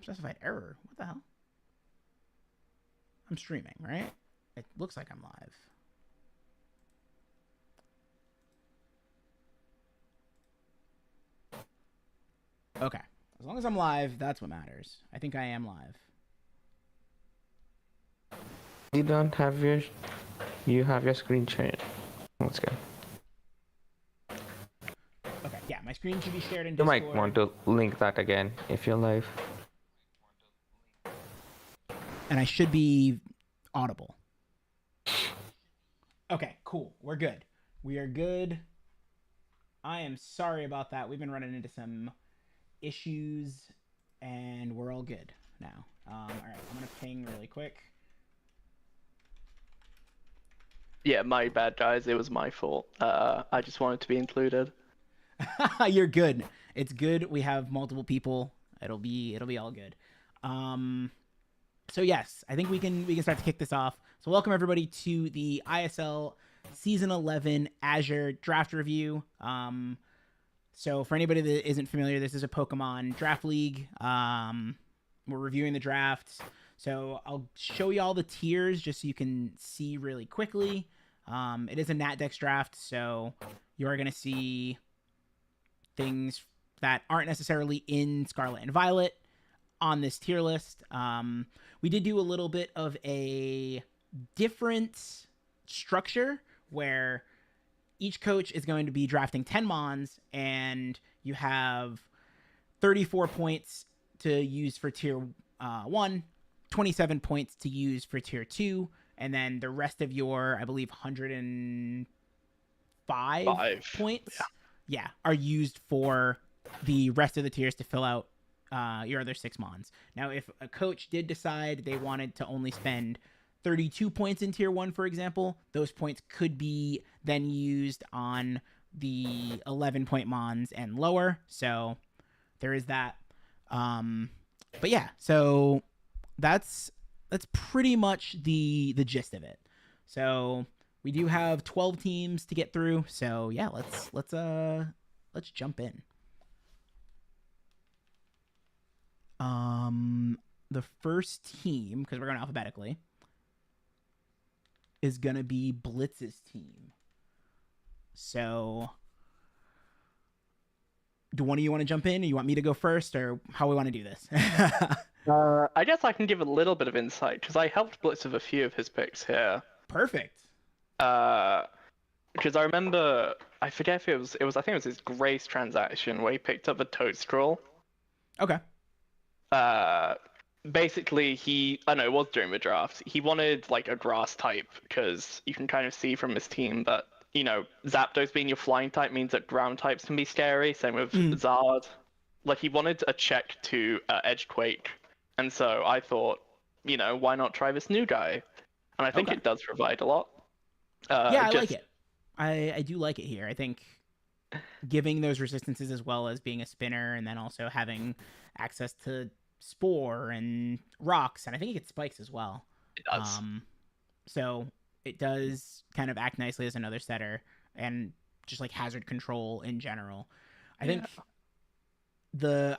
Specified error. What the hell? I'm streaming, right? It looks like I'm live. Okay. As long as I'm live, that's what matters. I think I am live. You don't have your... You have your screen shared. Let's go. Okay, yeah, my screen should be shared in You Discord. might want to link that again if you're live. And I should be audible. Okay, cool. We're good. We are good. I am sorry about that. We've been running into some issues, and we're all good now. All right, I'm gonna ping really quick. Yeah, my bad, guys. It was my fault. I just wanted to be included. You're good. It's good. We have multiple people. It'll be all good. So yes, I think we can start to kick this off. So welcome everybody to the ISL Season 11 Azure Draft Review. So for anybody that isn't familiar, this is a Pokemon Draft League. We're reviewing the drafts. So I'll show you all the tiers just so you can see really quickly. It is a NatDex draft, so you're going to see things that aren't necessarily in Scarlet and Violet on this tier list. We did do a little bit of a different structure where each coach is going to be drafting 10 Mons, and you have 34 points to use for tier 1, 27 points to use for tier 2, and then the rest of your, I believe, 105 points are used for the rest of the tiers to fill out your other 6 Mons. Now, if a coach did decide they wanted to only spend 32 points in tier 1, for example, those points could be then used on the 11-point Mons and lower. So there is that. But yeah, so that's pretty much the gist of it. So we do have 12 teams to get through. So yeah, let's jump in. The first team, because we're going alphabetically, is going to be Blitz's team. So do one of you want to jump in, or you want me to go first, or how we want to do this? I guess I can give a little bit of insight because I helped Blitz with a few of his picks here. Perfect. Because I remember, I forget if it was I think it was his Grace transaction where he picked up a Toadstool. Okay. Basically, it was during the draft. He wanted like a grass type because you can kind of see from his team that, Zapdos being your flying type means that ground types can be scary. Same with Zard. Like, he wanted a check to Edgequake. And so I thought, why not try this new guy? And I think it does provide a lot. I like it. I do like it here. I think giving those resistances as well as being a spinner, and then also having access to Spore and Rocks, and I think it gets Spikes as well. It does. So it does kind of act nicely as another setter, and just like hazard control in general. I think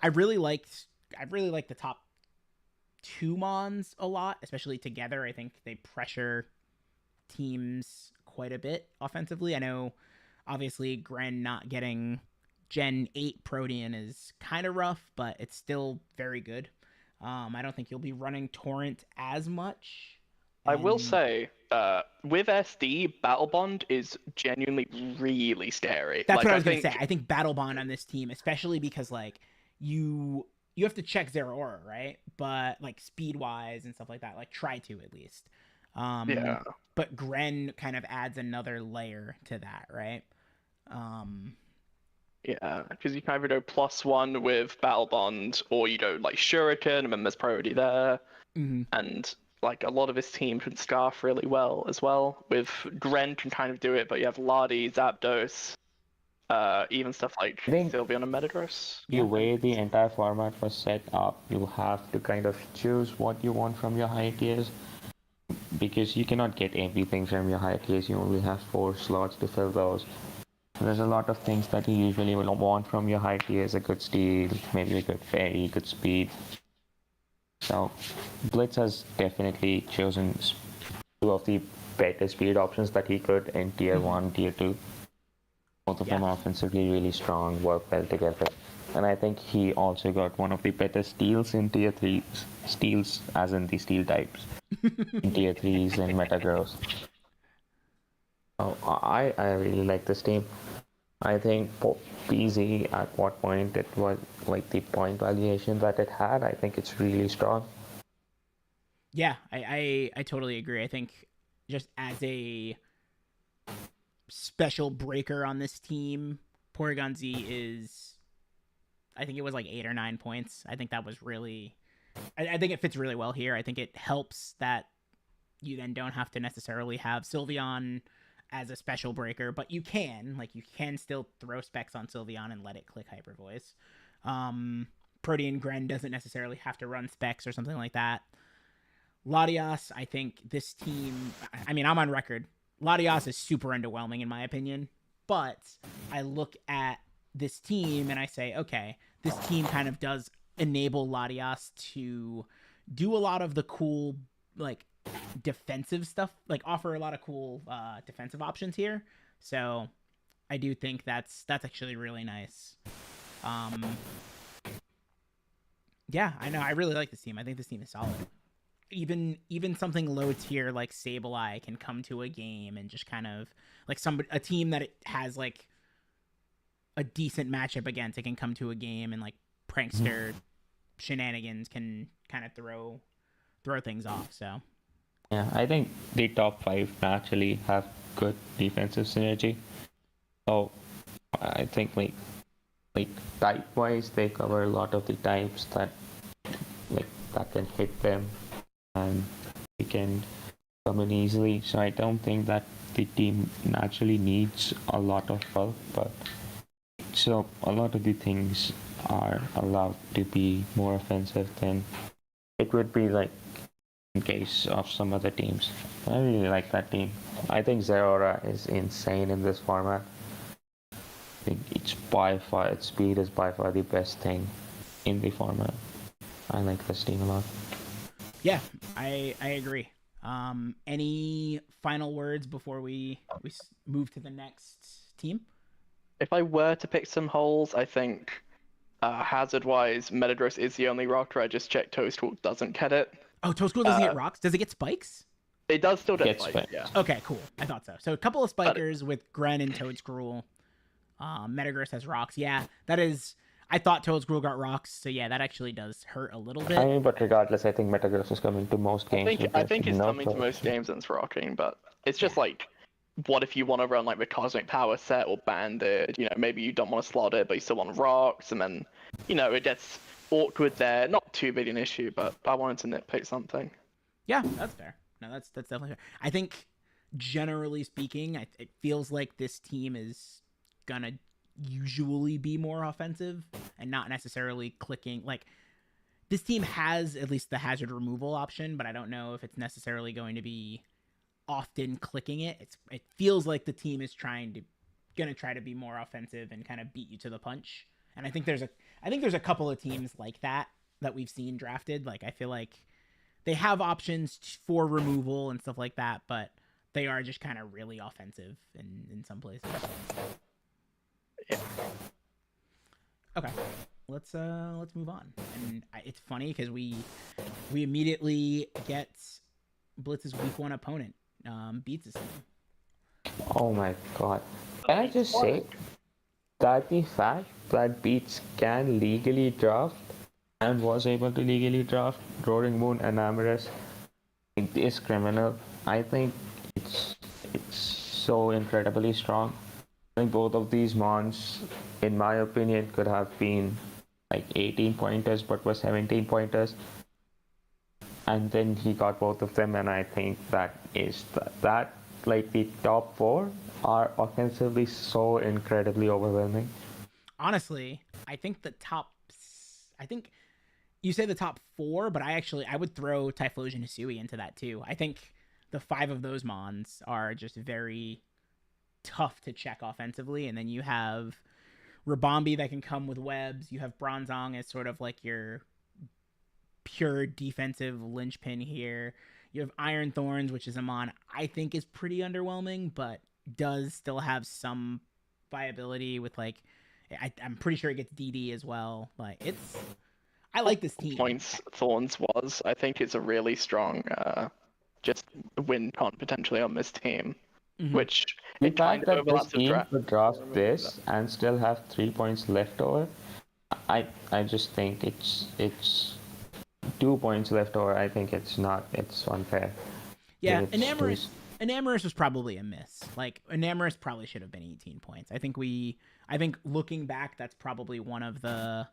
I really liked the top 2 Mons a lot, especially together. I think they pressure teams quite a bit offensively. I know obviously Gren not getting Gen 8 Protean is kind of rough, but it's still very good. I don't think you'll be running Torrent as much. I will say, with SD, Battle Bond is genuinely really scary. That's what I was going to say. I think Battle Bond on this team, especially because like you have to check Zero Aura, right? But like speed wise and stuff like that, like try to at least. But Gren kind of adds another layer to that, right? Yeah, because you can either go +1 with Battle Bond, or you go like Shuriken, and then there's priority there. And like a lot of his team can scarf really well as well. With Gren can kind of do it, but you have Lardy, Zapdos, even stuff like Sylveon and Metagross. The way the entire format was set up, you have to kind of choose what you want from your high tiers, because you cannot get everything from your high tiers. You only have 4 slots to fill those. So there's a lot of things that you usually will want from your high tiers: a good steal, maybe a good fairy, good speed. So Blitz has definitely chosen two of the better speed options that he could in tier 1, tier 2. Both of them are offensively really strong, work well together. And I think he also got one of the better steals in tier 3s. Steals as in the steal types. In tier 3s and Metagross. So I really like this team. I think PZ at what point it was like the point valuation that it had, I think it's really strong. Yeah, I totally agree. I think just as a special breaker on this team, Porygon Z is, I think it was like 8 or 9 points. I think that was really, I think it fits really well here. I think it helps that you then don't have to necessarily have Sylveon as a special breaker, but you can still throw specs on Sylveon and let it click Hyper Voice. Protean Gren doesn't necessarily have to run specs or something like that. Latias, I think this team, I mean, I'm on record. Latias is super underwhelming in my opinion, but I look at this team and I say, okay, this team kind of does enable Latias to do a lot of the cool, like, defensive stuff, like offer a lot of cool defensive options here. So I do think that's actually really nice. Yeah, I know. I really like this team. I think this team is solid. Even something low tier like Sableye can come to a game and just kind of like a team that it has like a decent matchup against. It can come to a game and like prankster shenanigans can kind of throw things off. So Yeah, I think the top 5 naturally have good defensive synergy. So I think like type wise they cover a lot of the types that that can hit them and they can come in easily. So I don't think that the team naturally needs a lot of help, but so a lot of the things are allowed to be more offensive than it would be like in case of some other teams. I really like that team. I think Zeraora is insane in this format. I think its speed is by far the best thing in the format. I like this team a lot. yeah, I agree. Any final words before we move to the next team? If I were to pick some holes, I think hazard-wise, Metagross is the only rock where I just checked Toadstool doesn't get it. Oh, Toadstool doesn't get rocks. Does it get spikes? It does still get Gets spikes, spiked. yeah. Okay, cool. I thought so. So a couple of spikers with Gren and Toadstool. Metagross has rocks. Yeah, that is. I thought Toadstool got rocks, so yeah, that actually does hurt a little bit. I mean, but regardless, I think Metagross is coming to most games. I think it's coming to most games and it's rocking, but it's just like, what if you want to run like the Cosmic Power set or Banded? You know, maybe you don't want to slot it, but you still want rocks, and then, you know, it gets awkward there. Not too big an issue, but I wanted to nitpick something. Yeah, that's fair. No, that's definitely fair. I think generally speaking, it feels like this team is gonna usually be more offensive and not necessarily clicking. Like this team has at least the hazard removal option, but I don't know if it's necessarily going to be often clicking it. It feels like the team is gonna try to be more offensive and kind of beat you to the punch. And I think there's a couple of teams like that we've seen drafted. Like I feel like they have options for removal and stuff like that, but they are just kind of really offensive in some places. Yeah. Okay, let's move on. And it's funny because we immediately get Blitz's week 1 opponent beats us. Oh my god! Can I just say that the fact that Beats can legally draft and was able to legally draft Roaring Moon and Amorous, it is criminal. I think it's so incredibly strong. I think both of these mons, in my opinion, could have been like 18 pointers, but were 17 pointers. And then he got both of them, and I think that is that like the top 4 are offensively so incredibly overwhelming. Honestly, I think I think you say the top 4, but I would throw Typhlosion Hisui into that too. I think the 5 of those mons are just very tough to check offensively, and then you have Rabombi that can come with webs. You have Bronzong as sort of like your pure defensive linchpin here. You have Iron Thorns, which is a mon I think is pretty underwhelming, but does still have some viability with like I'm pretty sure it gets DD as well. Like I like this team. Points Thorns was. I think it's a really strong just win con potentially on this team, which The it kind fact of that this overlaps with team could draft this and still have 3 points left over, I just think it's 2 points left over. I think it's unfair. Yeah, It's Enamorous was probably a miss. Like Enamorous probably should have been 18 points. I think looking back, that's probably one of the.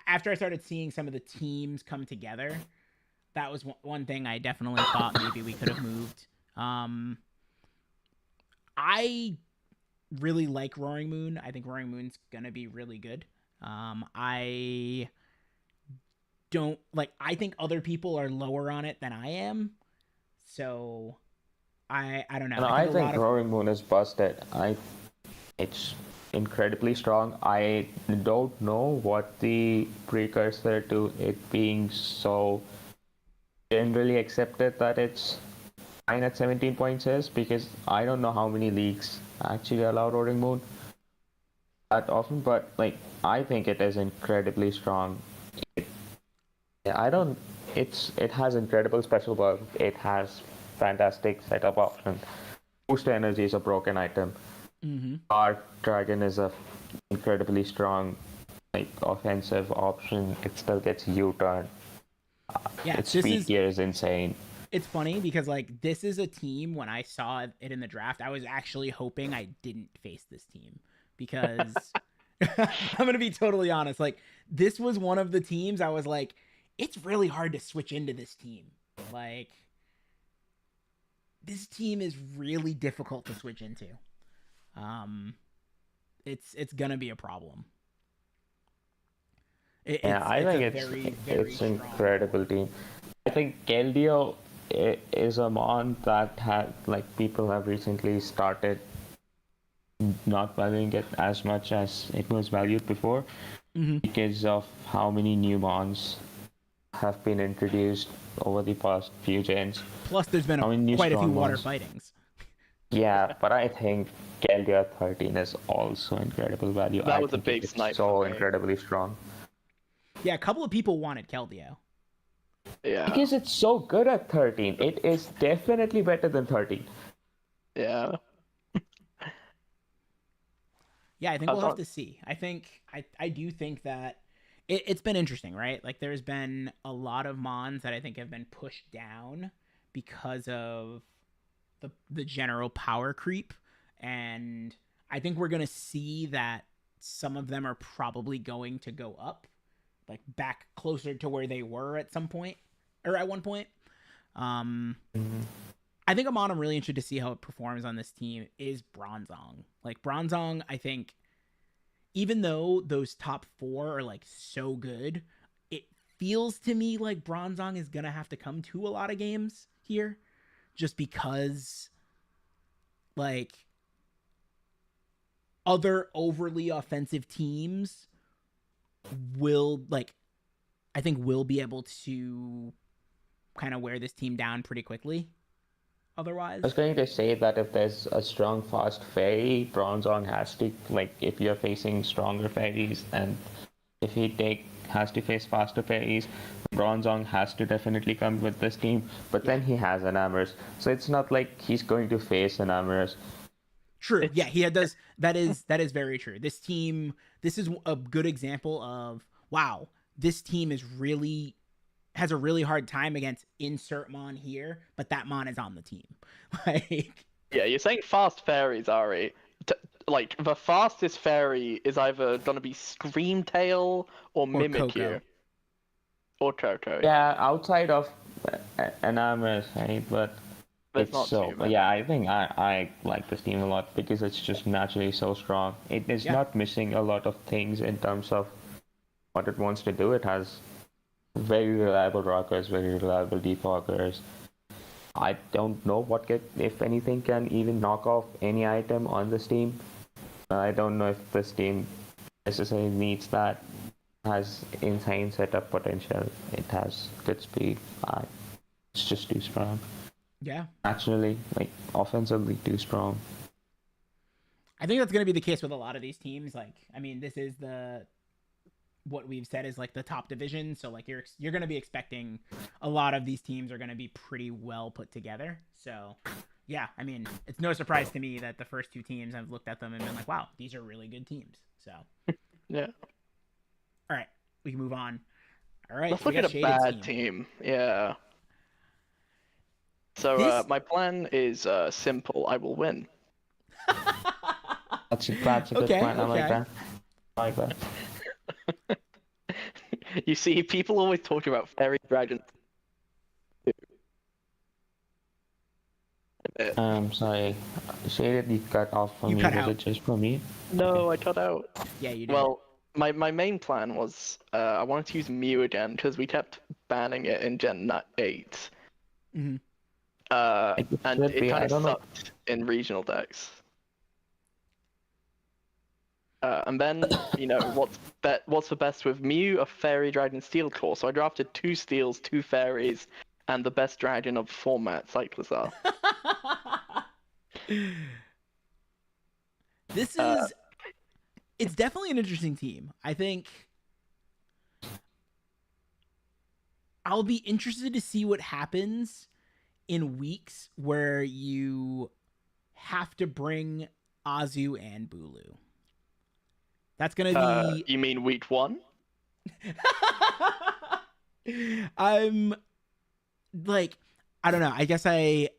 After I started seeing some of the teams come together, that was one thing I definitely thought maybe we could have moved. I really like Roaring Moon. I think Roaring Moon's gonna be really good. I don't like. I think other people are lower on it than I am. So I don't know. And I think Roaring Moon is busted. It's incredibly strong. I don't know what the precursor to it being so generally accepted that it's fine at 17 points is, because I don't know how many leagues actually allow Roaring Moon that often, but like I think it is incredibly strong. It has incredible special buff. It has fantastic setup option. Boost energy is a broken item. Our Dragon is a incredibly strong like offensive option. It still gets U-turn. Yeah, its speed gear is insane. It's funny because like this is a team, when I saw it in the draft, I was actually hoping I didn't face this team because I'm gonna be totally honest. Like this was one of the teams I was like, it's really hard to switch into this team. Like this team is really difficult to switch into. It's gonna be a problem. I think it's an incredible team. I think Keldeo is a mon that people have recently started not valuing it as much as it was valued before because of how many new mons have been introduced over the past few gens. Plus, there's been quite a few water fightings. Yeah, but I think Keldeo 13 is also incredible value. That was a big snipe. So incredibly strong. Yeah, a couple of people wanted Keldeo. Yeah. Because it's so good at 13. It is definitely better than 13. Yeah. Yeah, I think we'll have to see. I do think that it's been interesting, right? Like there's been a lot of mons that I think have been pushed down because of the general power creep, and I think we're gonna see that some of them are probably going to go up, like back closer to where they were at some point or at one point. I think I'm really interested to see how it performs on this team is Bronzong. Like Bronzong, I think even though those top 4 are like so good, it feels to me like Bronzong is gonna have to come to a lot of games here, just because like other overly offensive teams will be able to kind of wear this team down pretty quickly otherwise. I was going to say that if there's a strong fast fairy, Bronzong has to, like, if you're facing stronger fairies and if he has to face faster fairies, Bronzong has to definitely come with this team, but then he has Enamorous, so it's not like he's going to face Enamorous. True. Yeah, he does. That is very true. This is a good example of, wow, this team has a really hard time against insert mon here, but that mon is on the team. Like, yeah, you're saying fast fairies, Ari. Like the fastest fairy is either gonna be Screamtail or Mimikyu. Or Coco. Yeah, outside of Enamorous, right? But it's not so. But yeah, I think I like this team a lot because it's just naturally so strong. It is not missing a lot of things in terms of what it wants to do. It has very reliable rockers, very reliable defoggers. I don't know if anything can even knock off any item on this team. I don't know if this team necessarily needs that. has insane setup potential. It has good speed. It's just too strong. Yeah. Naturally, like offensively too strong. I think that's going to be the case with a lot of these teams. Like, I mean, this is what we've said is like the top division. So like you're going to be expecting a lot of these teams are going to be pretty well put together. So yeah, I mean, it's no surprise to me that the first two teams I've looked at them and been like, wow, these are really good teams. So Yeah. all right, we can move on. All right, Let's so we look at got a Shaded's bad team. Yeah. So This my plan is simple. I will win. That's a good Okay, plan. I like okay. that. I like that. You see, people always talk about fairy dragons. Sorry. Shaded, you cut off for You me. cut Was out. it just for me? No, I cut out. Yeah, you did. Well, my main plan was I wanted to use Mew again because we kept banning it in Gen 8. Mhm. And Should it be. kind I of don't know. sucked in regional decks. And then, what's the best with Mew? A Fairy Dragon Steel Core. So I drafted 2 Steels, 2 Fairies, and the best dragon of the format, Cyclizar. This is it's definitely an interesting team. I think I'll be interested to see what happens in weeks where you have to bring Azu and Bulu. That's gonna be You mean week 1? I'm like, I don't know. I guess I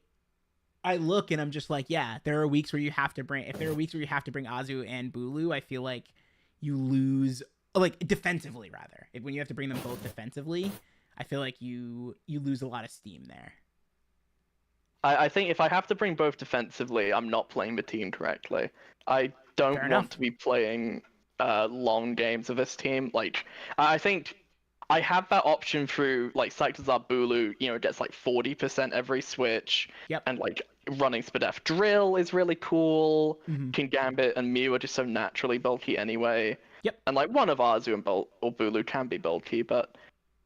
look and I'm just like, yeah, there are weeks where you have to bring. If there are weeks where you have to bring Azu and Bulu, I feel like you lose, like defensively rather. When you have to bring them both defensively, I feel like you lose a lot of steam there. I think if I have to bring both defensively, I'm not playing the team correctly. I don't Fair want enough. to be playing long games of this team. Like, I think I have that option through like Cyclizar Bulu, gets like 40% every switch, Yep. and like running Spadef Drill is really cool. Mm-hmm. King Gambit and Mew are just so naturally bulky anyway. Yep. And like one of Arzu and or Bulu can be bulky, but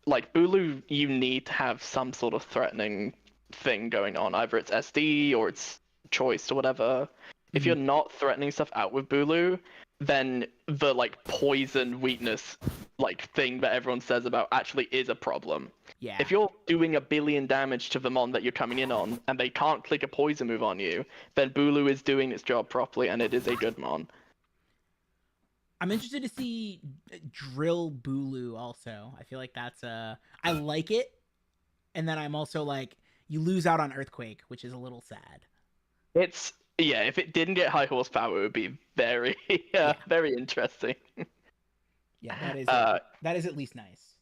like Bulu, you need to have some sort of threatening thing going on. Either it's SD or it's choice or whatever. If Mm-hmm. you're not threatening stuff out with Bulu, then the like poison weakness like thing that everyone says about actually is a problem. Yeah. If you're doing 1,000,000,000 damage to the mon that you're coming in on and they can't click a poison move on you, then Bulu is doing its job properly and it is a good mon. I'm interested to see Drill Bulu also. I feel like that's I like it, and then I'm also like, you lose out on Earthquake, which is a little sad. It's yeah, if it didn't get high horsepower, it would be very very interesting. Yeah, that is Uh, that is at least nice.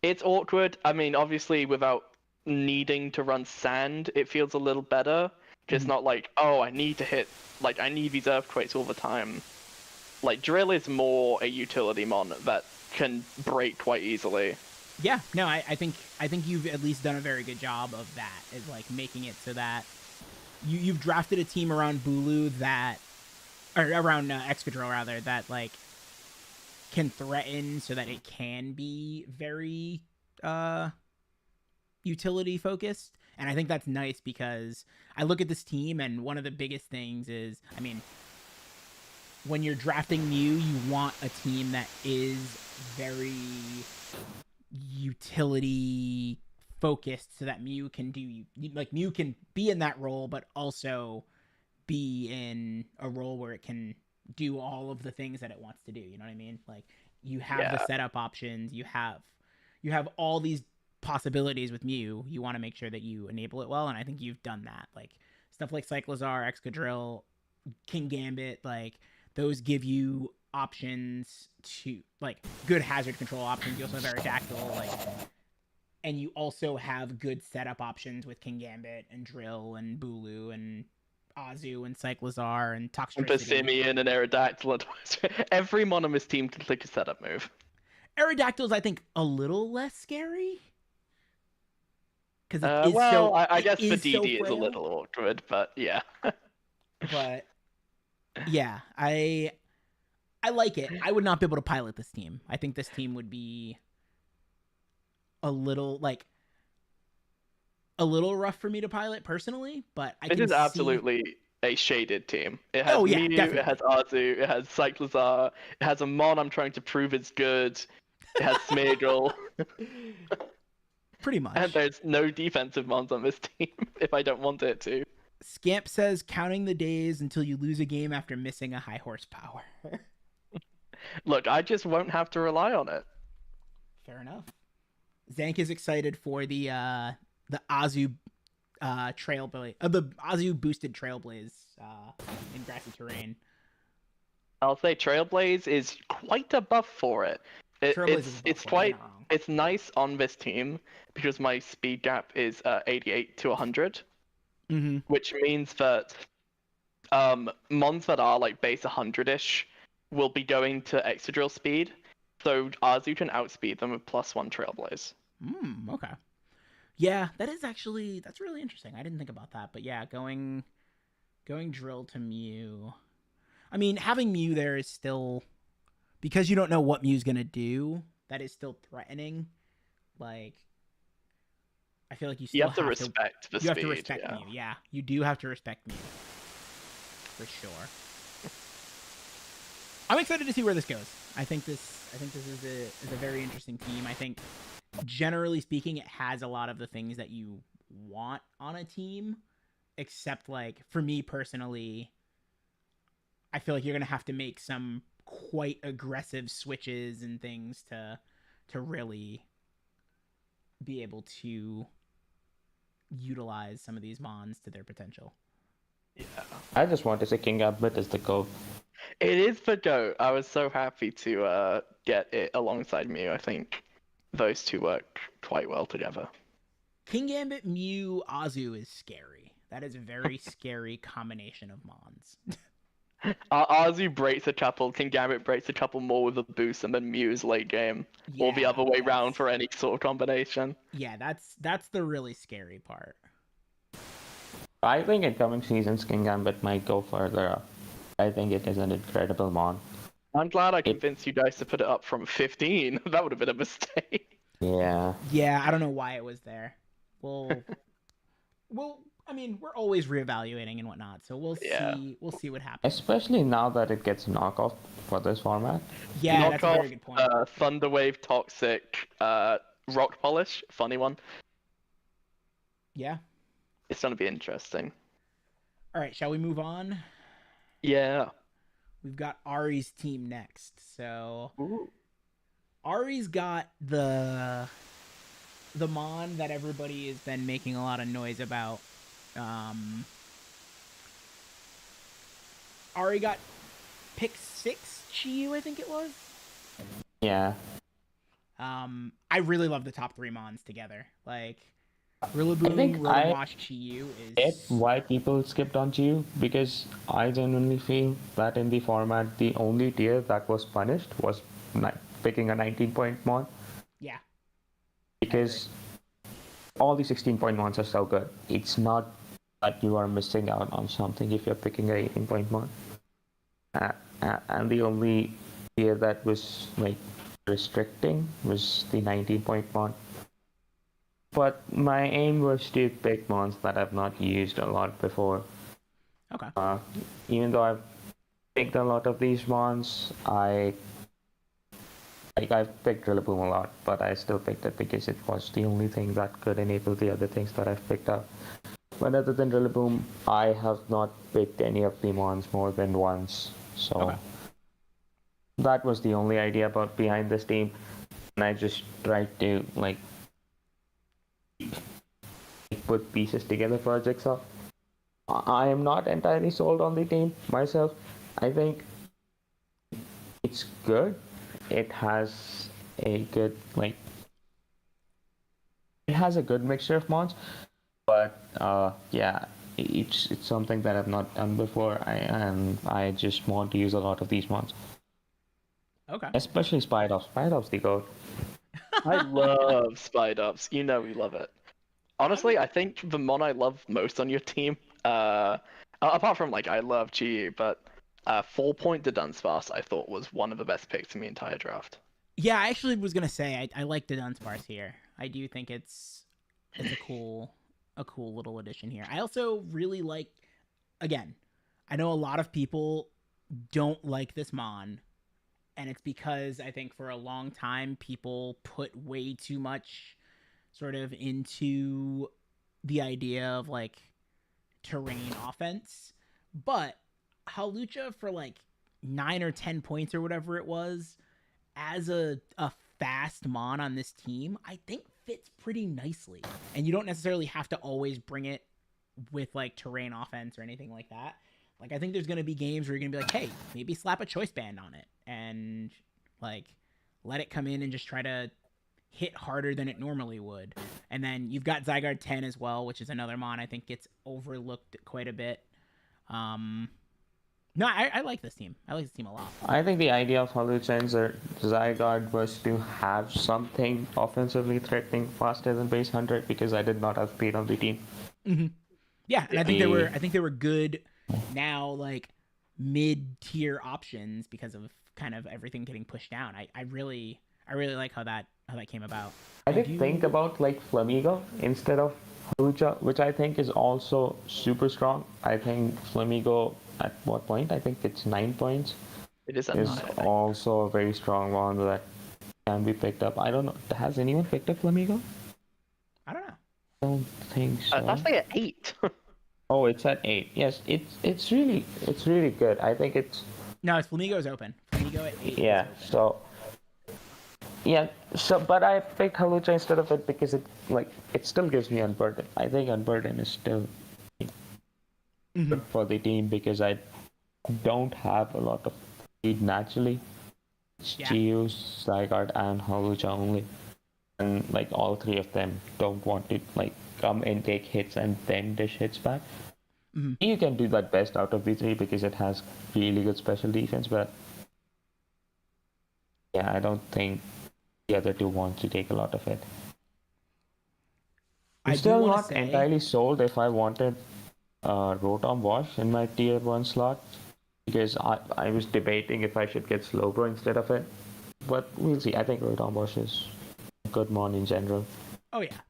It's awkward. I mean, obviously, without needing to run sand, it feels a little better. It's Mhm. not like, oh, I need to hit, like, I need these earthquakes all the time. Like, drill is more a utility mon that can break quite easily. Yeah, no, I think you've at least done a very good job of that, is like making it so that you've drafted a team around Bulu that, or around Excadrill rather, that like can threaten so that it can be very utility focused. And I think that's nice because I look at this team and one of the biggest things is, I mean, when you're drafting Mew, you want a team that is very utility focused so that Mew can do, like, Mew can be in that role, but also be in a role where it can do all of the things that it wants to do. You know what I mean? Like, you have the setup options, you have all these possibilities with Mew. You want to make sure that you enable it well, and I think you've done that. Like stuff like Cyclizar, Excadrill, King Gambit, like those give you options to like good hazard control options. You also have Aerodactyl, like, and you also have good setup options with King Gambit and Drill and Bulu and Azu and Cyclizar and And Toxtricity. Passimian and Aerodactyl. Every mon on this team can click a setup move. Aerodactyl's, I think, a little less scary. Because I guess for so DD is a frail. little awkward, but yeah. But yeah, I I like it. I would not be able to pilot this team. I think this team would be a little rough for me to pilot personally, but I This can is see. absolutely a shaded team. It has Oh yeah, Mew, definitely. it has Arzu, it has Cyclizar, it has a Mon I'm trying to prove is good, it has Smeargle, Pretty and much. there's no defensive Mons on this team if I don't want it to. Scamp says counting the days until you lose a game after missing a high horsepower. Look, I just won't have to rely on it. Fair enough. Zank is excited for the Azu Trailblaze, the Azu boosted Trailblaze in grassy terrain. I'll say Trailblaze is quite a buff for it. It's nice on this team because my speed gap is 88 to 100, which means that mons that are like base 100-ish will be going to extra drill speed, so Azu can outspeed them with +1 Trailblaze. Okay. Yeah, that's really interesting. I didn't think about that, but yeah, going drill to Mew. I mean, having Mew there is still, because you don't know what Mew's gonna do, that is still threatening. Like, I feel like you have to respect the speed. You have to respect Mew. Yeah, you do have to respect Mew for sure. I'm excited to see where this goes. I think this is a very interesting team. I think, generally speaking, it has a lot of the things that you want on a team, except, like, for me personally, I feel like you're gonna have to make some quite aggressive switches and things to really be able to utilize some of these mons to their potential. Yeah. I just want to say King Gambit is the GOAT. It is the GOAT. I was so happy to get it alongside Mew. I think those two work quite well together. King Gambit, Mew, Azu is scary. That is a very scary combination of mons. Azu breaks a couple, King Gambit breaks a couple more with a boost, and then Mew's late game. Yeah, or the other way round for any sort of combination. Yeah, that's the really scary part. I think in coming seasons, King Gambit might go further up. I think it is an incredible mon. I'm glad I convinced you guys to put it up from 15. That would have been a mistake. Yeah. Yeah, I don't know why it was there. Well, I mean, we're always reevaluating and whatnot, so we'll see. We'll see what happens. Especially now that it gets knockoff for this format. Yeah, that's a very good point. Thunderwave, Toxic, Rock Polish, funny one. Yeah. It's gonna be interesting. All right, shall we move on? Yeah. We've got Ari's team next. So Ooh. Ari's got the mon that everybody has been making a lot of noise about. Ari got pick 6 Chiyu, I think it was. Yeah. I really love the top 3 mons together. Like, Rillaboom, Rillawash, Chiyu is... why people skipped on Chiyu, because I genuinely feel that in the format, the only tier that was punished was picking a 19-point mon. Yeah. Because all the 16-point mons are so good. It's not that you are missing out on something if you're picking a 18-point mon. And the only tier that was like restricting was the 19-point mon. But my aim was to pick mons that I've not used a lot before. Okay. Even though I've picked a lot of these mons, I've picked Rillaboom a lot, but I still picked it because it was the only thing that could enable the other things that I've picked up. But other than Rillaboom, I have not picked any of the mons more than once. So that was the only idea behind this team, and I just tried to put pieces together for a jigsaw. I am not entirely sold on the team myself. I think it's good. It has a good mixture of mons, but it's something that I've not done before. I just want to use a lot of these mons. Okay. Especially Spidops. Spidops the GOAT. I love Spidops. You know we love it. Honestly, I think the mon I love most on your team, apart from I love Chi, but 4-point to Dunsparce, I thought was one of the best picks in the entire draft. Yeah, I actually was gonna say I like the Dunsparce here. I do think it's a cool little addition here. I also really like, again, I know a lot of people don't like this Mon, and it's because I think for a long time people put way too much sort of into the idea of like terrain offense. But Halucha for like 9 or 10 points or whatever it was as a fast Mon on this team, I think fits pretty nicely. And you don't necessarily have to always bring it with like terrain offense or anything like that. Like I think there's gonna be games where you're gonna be like, hey, maybe slap a choice band on it and like let it come in and just try to hit harder than it normally would. And then you've got Zygarde 10 as well, which is another Mon I think gets overlooked quite a bit. No, I like this team. I like this team a lot. I think the idea of Haluchen's or Zygarde was to have something offensively threatening faster than base 100 because I did not have speed on the team. Mm-hmm. Yeah, and I think they were good now, like mid-tier options because of kind of everything getting pushed down. I really like how that came about. I did think about like Flamigo instead of Halucha, which I think is also super strong. I think Flamigo at what point? I think it's 9 points. It is Also a very strong one that can be picked up. I don't know. Has anyone picked up Flamigo? I don't know. I don't think so. That's like at 8. Oh, it's at 8. Yes, it's really good. I think it's No, it's Flamigo's open. Flamigo at 8. yeah. So yeah. So but I picked Halucha instead of it because it still gives me Unburden. I think Unburden is still good for the team because I don't have a lot of speed naturally. It's Chiyu, Zygarde, and Halucha only. And like all three of them don't want to like come and take hits and then dish hits back. You can do that best out of the three because it has really good special defense, but yeah, I don't think the other two want to take a lot of it. I'm still not entirely sold if I wanted Rotom Wash in my tier 1 slot because I was debating if I should get Slowbro instead of it, but we'll see. I think Rotom Wash is a good mon in general. Oh yeah,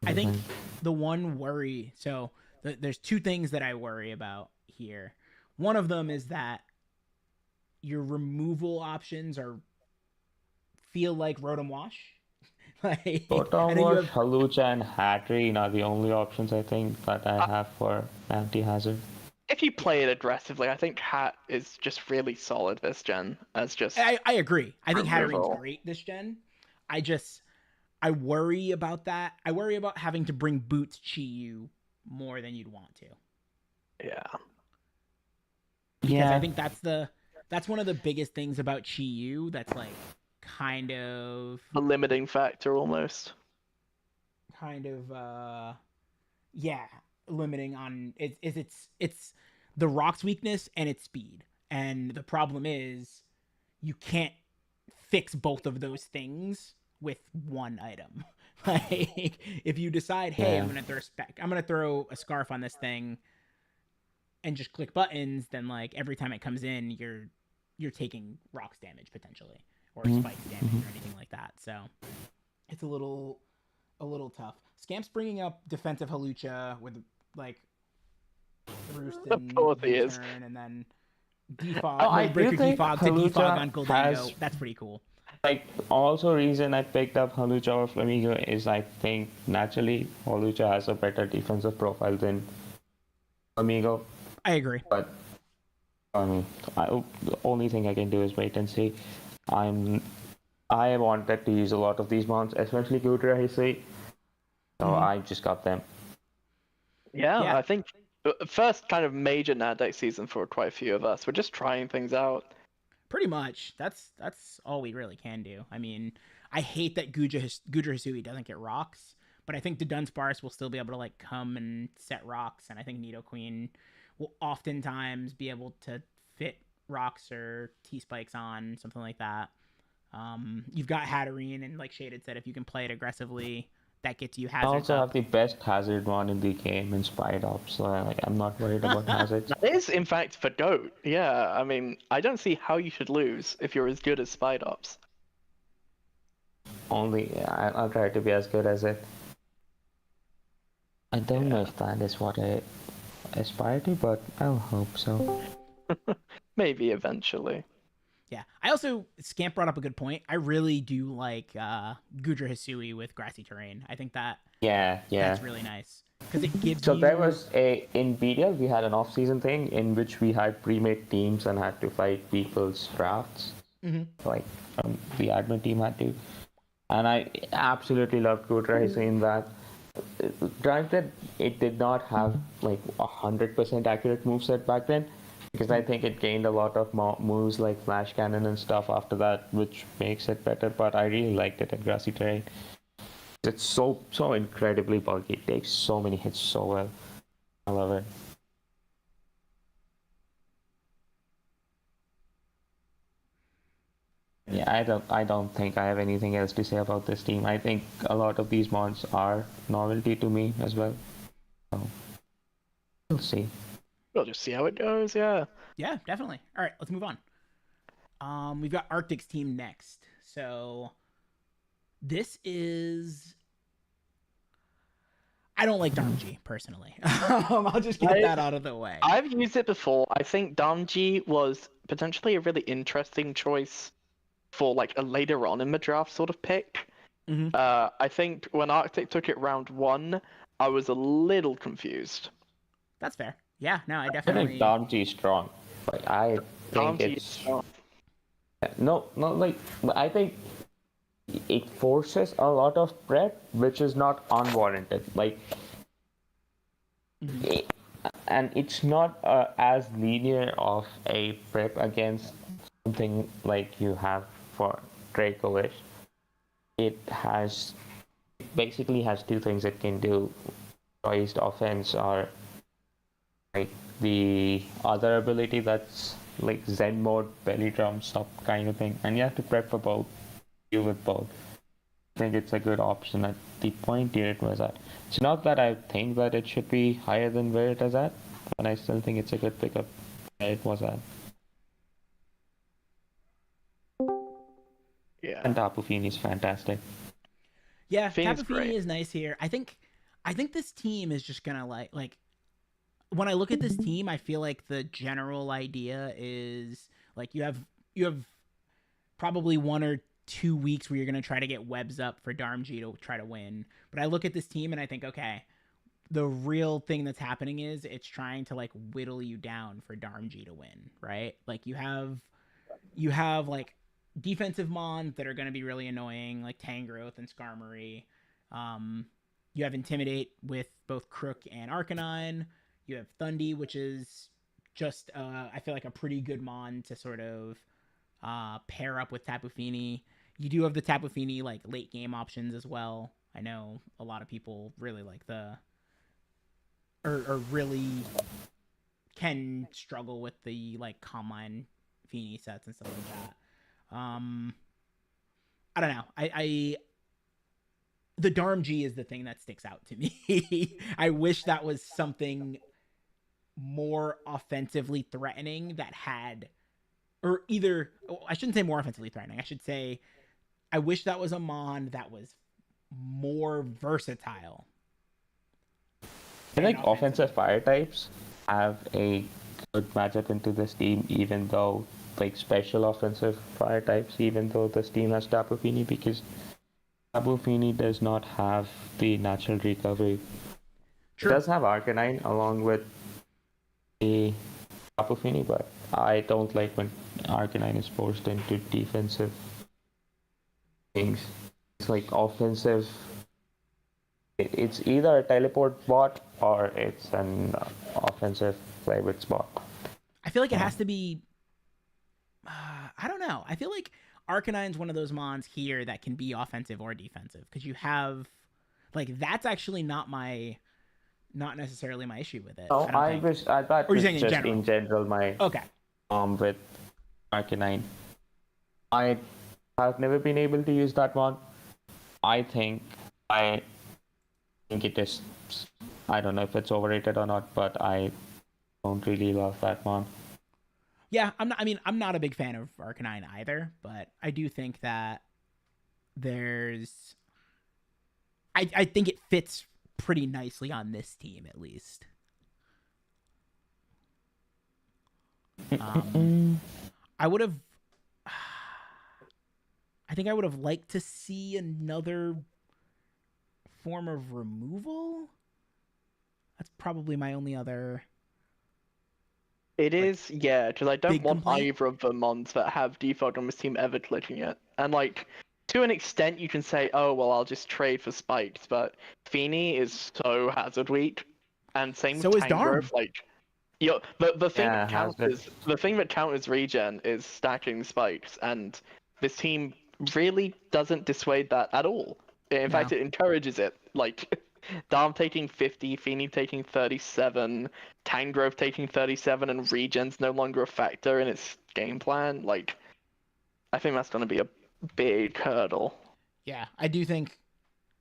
I think the one worry. So there's two things that I worry about here. One of them is that your removal options feel like Rotom Wash. Like, Rotom Wash, Halucha, and Hatterene are the only options I think that I have for anti-hazard. If you play it aggressively, I think Hat is just really solid this gen. I agree. I think Hatterene's great this gen. I worry about that. I worry about having to bring Boots Chi-Yu more than you'd want to. Yeah. Because I think that's one of the biggest things about Chi-Yu that's like kind of a limiting factor almost. Limiting on it's the rock's weakness and its speed. And the problem is you can't fix both of those things with one item. Like if you decide, hey, I'm gonna throw a scarf on this thing and just click buttons, then like every time it comes in, you're taking rocks damage potentially, or spikes damage or anything like that. So it's a little tough. Scamp's bringing up defensive Halucha with like Roost and U-turn, and then defog. Breaker defog to defog on Goldango. That's pretty cool. Like also reason I picked up Halucha or Flamigo is I think naturally Halucha has a better defensive profile than Flamigo. I agree. But the only thing I can do is wait and see. I wanted to use a lot of these mounts, especially Gudra Hisui. So I just got them. Yeah, I think first kind of major Nandek season for quite a few of us. We're just trying things out. Pretty much. That's all we really can do. I mean, I hate that Gudra Hisui doesn't get rocks, but I think the Dunsparce will still be able to like come and set rocks, and I think Nidoqueen will oftentimes be able to fit rocks or T-spikes on, something like that. You've got Hatterene, and like Shaded said, if you can play it aggressively, that gets you I hazards also up. have the best hazard one in the game in Spied Up, so I'm not worried about hazards. That is, in fact, for GOAT. Yeah, I mean, I don't see how you should lose if you're as good as Spied Ops. I'll try to be as good as it. I don't know Yeah. if that is what I aspire to, but I'll hope so. Maybe eventually. Yeah. I also Scamp brought up a good point. I really do like Gudra Hisui with grassy terrain. I think Yeah. that's really nice because it gives So you. there was in BDL we had an off-season thing in which we had pre-made teams and had to fight people's drafts, Mhm. like the admin team had to, and I absolutely loved Code Racing in that. Granted, it did not have like 100% accurate moveset back then, because I think it gained a lot of moves like Flash Cannon and stuff after that, which makes it better. But I really liked it in grassy terrain. It's so incredibly bulky. It takes so many hits so well. I love it. Yeah, I don't think I have anything else to say about this team. I think a lot of these mods are novelty to me as well. So we'll see. We'll just see how it goes, yeah. Yeah, definitely. All right, let's move on. We've got Arctic's team next. So this is. I don't like Darmji personally. I'll just get that out of the way. I've used it before. I think Damji was potentially a really interesting choice for like a later on in the draft sort of pick. Mm-hmm. I think when Arctic took it round 1, I was a little confused. That's fair. Yeah, no, I I definitely. think Domji is strong. Like I think Damji is it's strong. no, like I think it forces a lot of prep, which is not unwarranted. Like, Mhm. and it's not as linear of a prep against something like you have for Dracoish. It has basically has two things it can do: poised offense or like the other ability that's like Zen mode, belly drum stop kind of thing, and you have to prep for both. You with both. I think it's a good option at the point here it was at. It's not that I think that it should be higher than where it is at, but I still think it's a good pickup where it was at. Yeah. And Tapu Fini is fantastic. Yeah, Fini's Tapu great. Fini is nice here. I think this team is just gonna like when I look at this team, I feel like the general idea is like you have probably 1 or 2 weeks where you're gonna try to get webs up for Darmji to try to win. But I look at this team and I think, okay, the real thing that's happening is it's trying to like whittle you down for Darmji to win, right? Like you have like defensive mons that are going to be really annoying, like Tangrowth and Skarmory. You have Intimidate with both Crook and Arcanine. You have Thundy, which is just I feel like a pretty good mon to sort of pair up with Tapu Fini. You do have the Tapu Fini like late game options as well. I know a lot of people really like or really can struggle with the like combine Fini sets and stuff like that. I don't know. I the Darmji is the thing that sticks out to me. I wish that was something more offensively threatening that had or either I shouldn't say more offensively threatening. I should say I wish that was a mon that was more versatile. I think offensive fire types have a good matchup into this team, even though like special offensive fire types, even though this team has Tapu Fini, because Tapu Fini does not have the natural recovery. True. It does have Arcanine along with the Tapu Fini, but I don't like when Arcanine is forced into defensive things. It's like offensive. It's either a teleport bot or it's an offensive favorite spot. I feel like it has to be. I don't know. I feel like Arcanine's one of those mons here that can be offensive or defensive because you have, like, that's actually not necessarily my issue with it. No, I thought Or you're it's saying in just general? in general my Okay. with Arcanine. I have never been able to use that one. I think I think it is. I don't know if it's overrated or not, but I don't really love that one. Yeah, I'm not. I mean, I'm not a big fan of Arcanine either, but I do think that there's. I think it fits pretty nicely on this team, at least. I would have. I think I would have liked to see another form of removal. That's probably my only other. It is, yeah, because I don't big want complaint? either of the mons that have default on this team ever glitching it. And like, to an extent, you can say, oh well, I'll just trade for spikes, but Feeny is so hazard weak, and same with So is Darm. Tangrowth. Like, the thing Yeah, that counters the thing that counters regen is stacking spikes, and this team really doesn't dissuade that at all. In fact, No. it encourages it. Like, Darm taking 50, Feeny taking 37, Tangrowth taking 37, and regen's no longer a factor in its game plan. Like, I think that's going to be a big hurdle. Yeah, I do think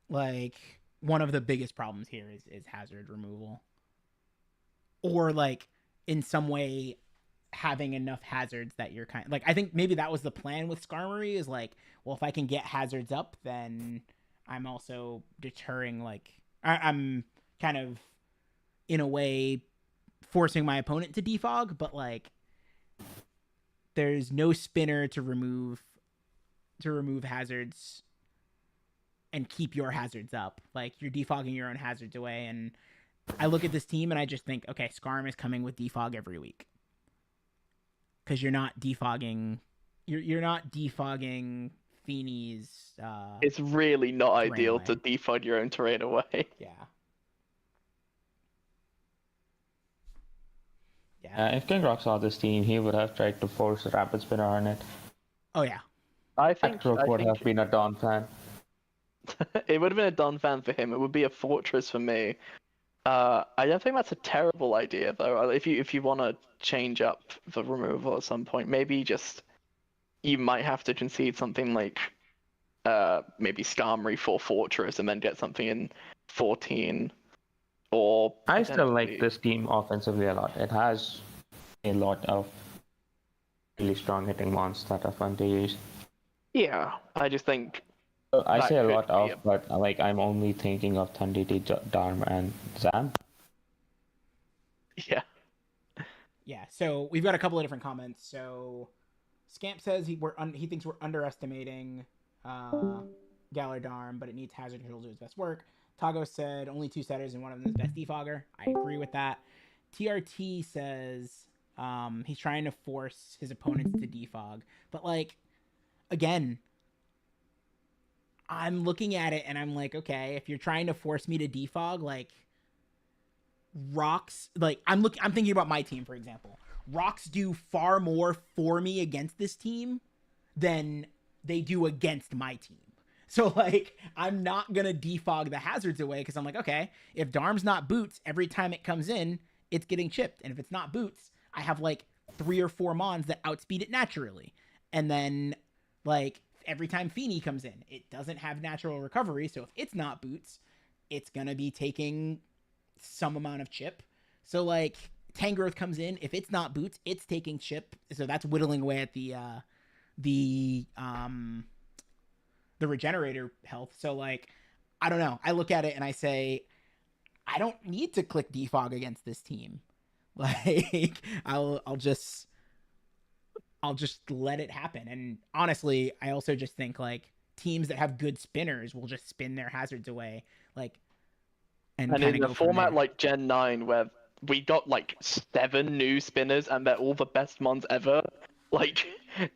like one of the biggest problems here is hazard removal, or like in some way having enough hazards that you're kind of, like, I think maybe that was the plan with Skarmory, is like, well, if I can get hazards up, then I'm also deterring, like, I'm kind of in a way forcing my opponent to defog, but like there's no spinner to remove hazards and keep your hazards up. Like, you're defogging your own hazards away, and I look at this team and I just think, okay, Skarm is coming with defog every week. Because you're not defogging Feeney's It's really not terrain ideal away. to defog your own terrain away. Yeah. Yeah. If King Rock saw this team, he would have tried to force a rapid spinner on it. Oh yeah. I That think would have been a Dawn fan. it would have been a Don fan for him. It would be a Fortress for me. I don't think that's a terrible idea though. If you want to change up the removal at some point, maybe just you might have to concede something like maybe Skarmory for Fortress and then get something in 14, or I still like potentially- this team offensively a lot. It has a lot of really strong hitting mons that are fun to use. Yeah, I just think I That say a could lot be of, a- but like I'm only thinking of Thundity, Darm, and Zam. yeah. Yeah. So we've got a couple of different comments. So Scamp says he thinks we're underestimating Galar Darm, but it needs hazard control to do its best work. Tago said only 2 setters and one of them is best defogger. I agree with that. TRT says he's trying to force his opponents to defog, but like, again, I'm looking at it and I'm like, okay, if you're trying to force me to defog, like, rocks, like, I'm thinking about my team, for example. Rocks do far more for me against this team than they do against my team. So like, I'm not gonna defog the hazards away because I'm like, okay, if Darm's not boots, every time it comes in, it's getting chipped. And if it's not boots, I have like 3 or 4 mons that outspeed it naturally. And then like every time Feeny comes in, it doesn't have natural recovery. So if it's not boots, it's gonna be taking some amount of chip. So like, Tangrowth comes in, if it's not boots, it's taking chip. So that's whittling away at the regenerator health. So like, I don't know. I look at it and I say, I don't need to click defog against this team. Like, I'll just let it happen. And honestly, I also just think like teams that have good spinners will just spin their hazards away. Like, and in go a from format there. like Gen 9 where we got like 7 new spinners and they're all the best mons ever, like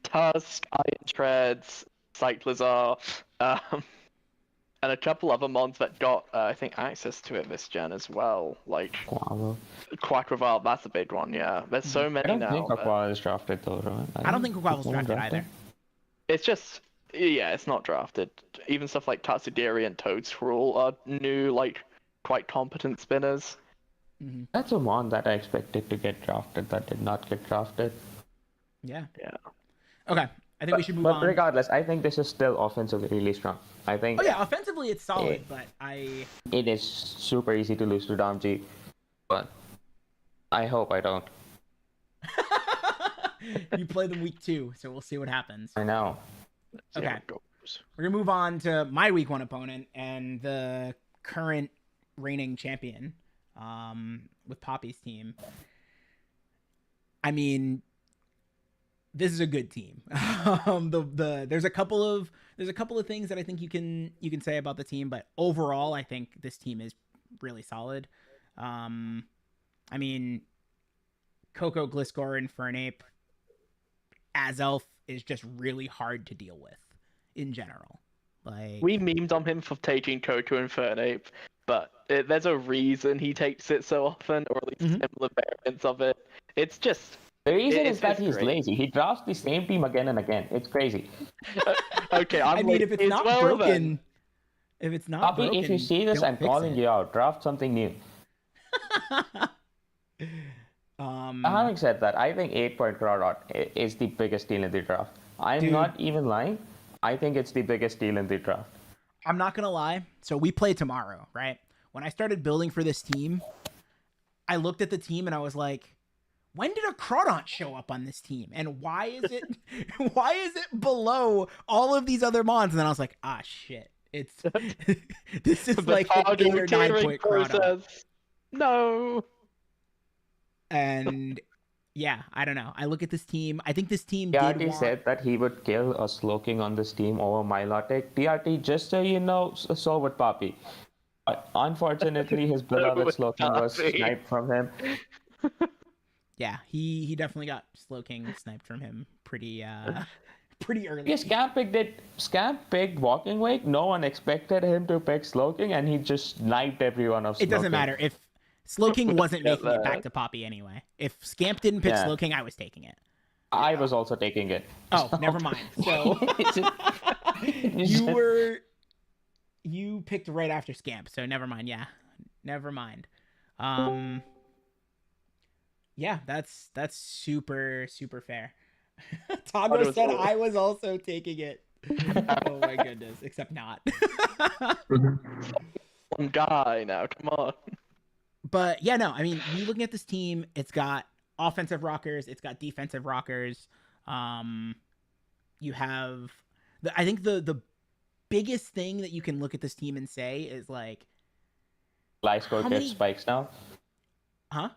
Tusk, Iron Treads, Cyclizar, and a couple other mons that got I think access to it this gen as well, like Guava. Quackreval. That's a big one. Yeah, there's so I many don't now. think that- Aqua is drafted though, right? I don't think Quackle's Someone drafted either. It's just, yeah, it's not drafted. Even stuff like Tatsudiri and Toadscruel are new, like quite competent spinners. Mm-hmm. That's a mon that I expected to get drafted that did not get drafted. Yeah. Yeah. Okay. I think we should move But on. regardless, I think this is still offensively really strong. I think Oh yeah, offensively it's solid, but it is super easy to lose to Domji, but I hope I don't. you play them week 2, so we'll see what happens. I know. Okay. Yeah, it goes. We're gonna move on to my week 1 opponent and the current reigning champion, with Poppy's team. I mean, this is a good team. There's a couple of things that I think you can say about the team, but overall, I think this team is really solid. I mean, Coco, Gliscor, and Fernape, Azelf is just really hard to deal with in general. Like, We memed on him for taking Coco and Fernape, but there's a reason he takes it so often, or at least similar variants of it. It's just The reason It's is that he's great. lazy. He drafts the same team again and again. It's crazy. okay. I mean, if lazy it's as not well, broken, then. if it's not Poppy, broken, if you see this, don't I'm fix calling it. you out. Draft something new. Um, Having said that, I think 8-point Crawdot is the biggest deal in the draft. I'm Dude. not even lying. I think it's the biggest deal in the draft. I'm not gonna lie. So we play tomorrow, right? When I started building for this team, I looked at the team and I was like, when did a Crawdont show up on this team? And why is it below all of these other mons? And then I was like, ah shit. It's this is The like an 8 or 9 tiering point Crawdont. process. No. And yeah, I don't know. I look at this team. I think this team TRT did want... said that he would kill a Slowking on this team over Milotic. TRT, just so you know, so would Poppy. Unfortunately, his beloved would Slowking was Poppy. sniped from him. Yeah, he definitely got Slowking sniped from him pretty early. Yeah, Scam picked Walking Wake. No one expected him to pick Slowking, and he just sniped everyone of Slowking. It doesn't matter if Slowking wasn't Yeah, making it back to Poppy anyway. If Scamp didn't pick Yeah. Slowking, I was taking it. I was also taking it. Oh, never mind. So you picked right after Scamp, so never mind. Yeah, never mind. Yeah, that's super fair. Tago said I was also taking it. Oh my goodness, except not. One guy now. Come on. But yeah, no, I mean, you looking at this team, it's got offensive rockers, it's got defensive rockers. You have I think the biggest thing that you can look at this team and say is like, Gliscor How gets many- spikes now. huh?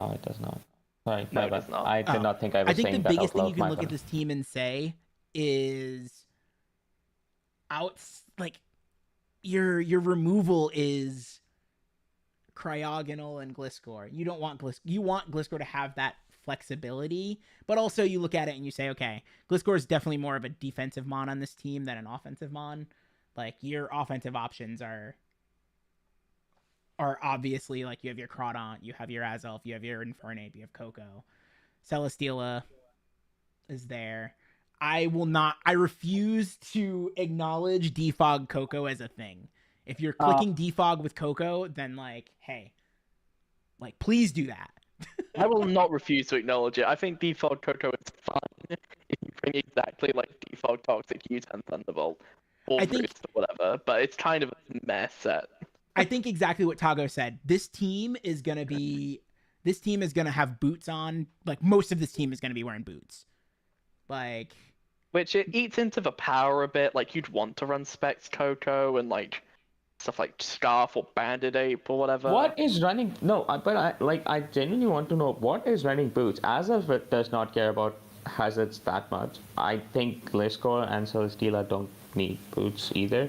No, it does not. Sorry, No, my it bad. does not. I did not think I was I think saying the that biggest out thing loud. you can My look at bad. this team and say is your removal is Cryogonal and Gliscor. You don't want you want Gliscor to have that flexibility, but also you look at it and you say, okay, Gliscor is definitely more of a defensive mon on this team than an offensive mon. Like, your offensive options are obviously, like, you have your Crawdont, you have your Azelf, you have your Infernape, you have Coco. Celesteela is there. I refuse to acknowledge defog Coco as a thing. If you're clicking defog with Coco, then, like, hey, like, please do that. I will not refuse to acknowledge it. I think default Coco is fine if you bring exactly like default Toxic U10 Thunderbolt or I think- Roost or whatever, but it's kind of a mess set. I think exactly what Tago said. This team is gonna have boots on. Like, most of this team is gonna be wearing boots. Like, Which it eats into the power a bit. Like, you'd want to run Specs Coco and like stuff like Scarf or Bandit Ape or whatever. What is running? No, I genuinely want to know what is running boots. As if it does not care about hazards that much. I think Gliscor and Celesteela don't need boots either.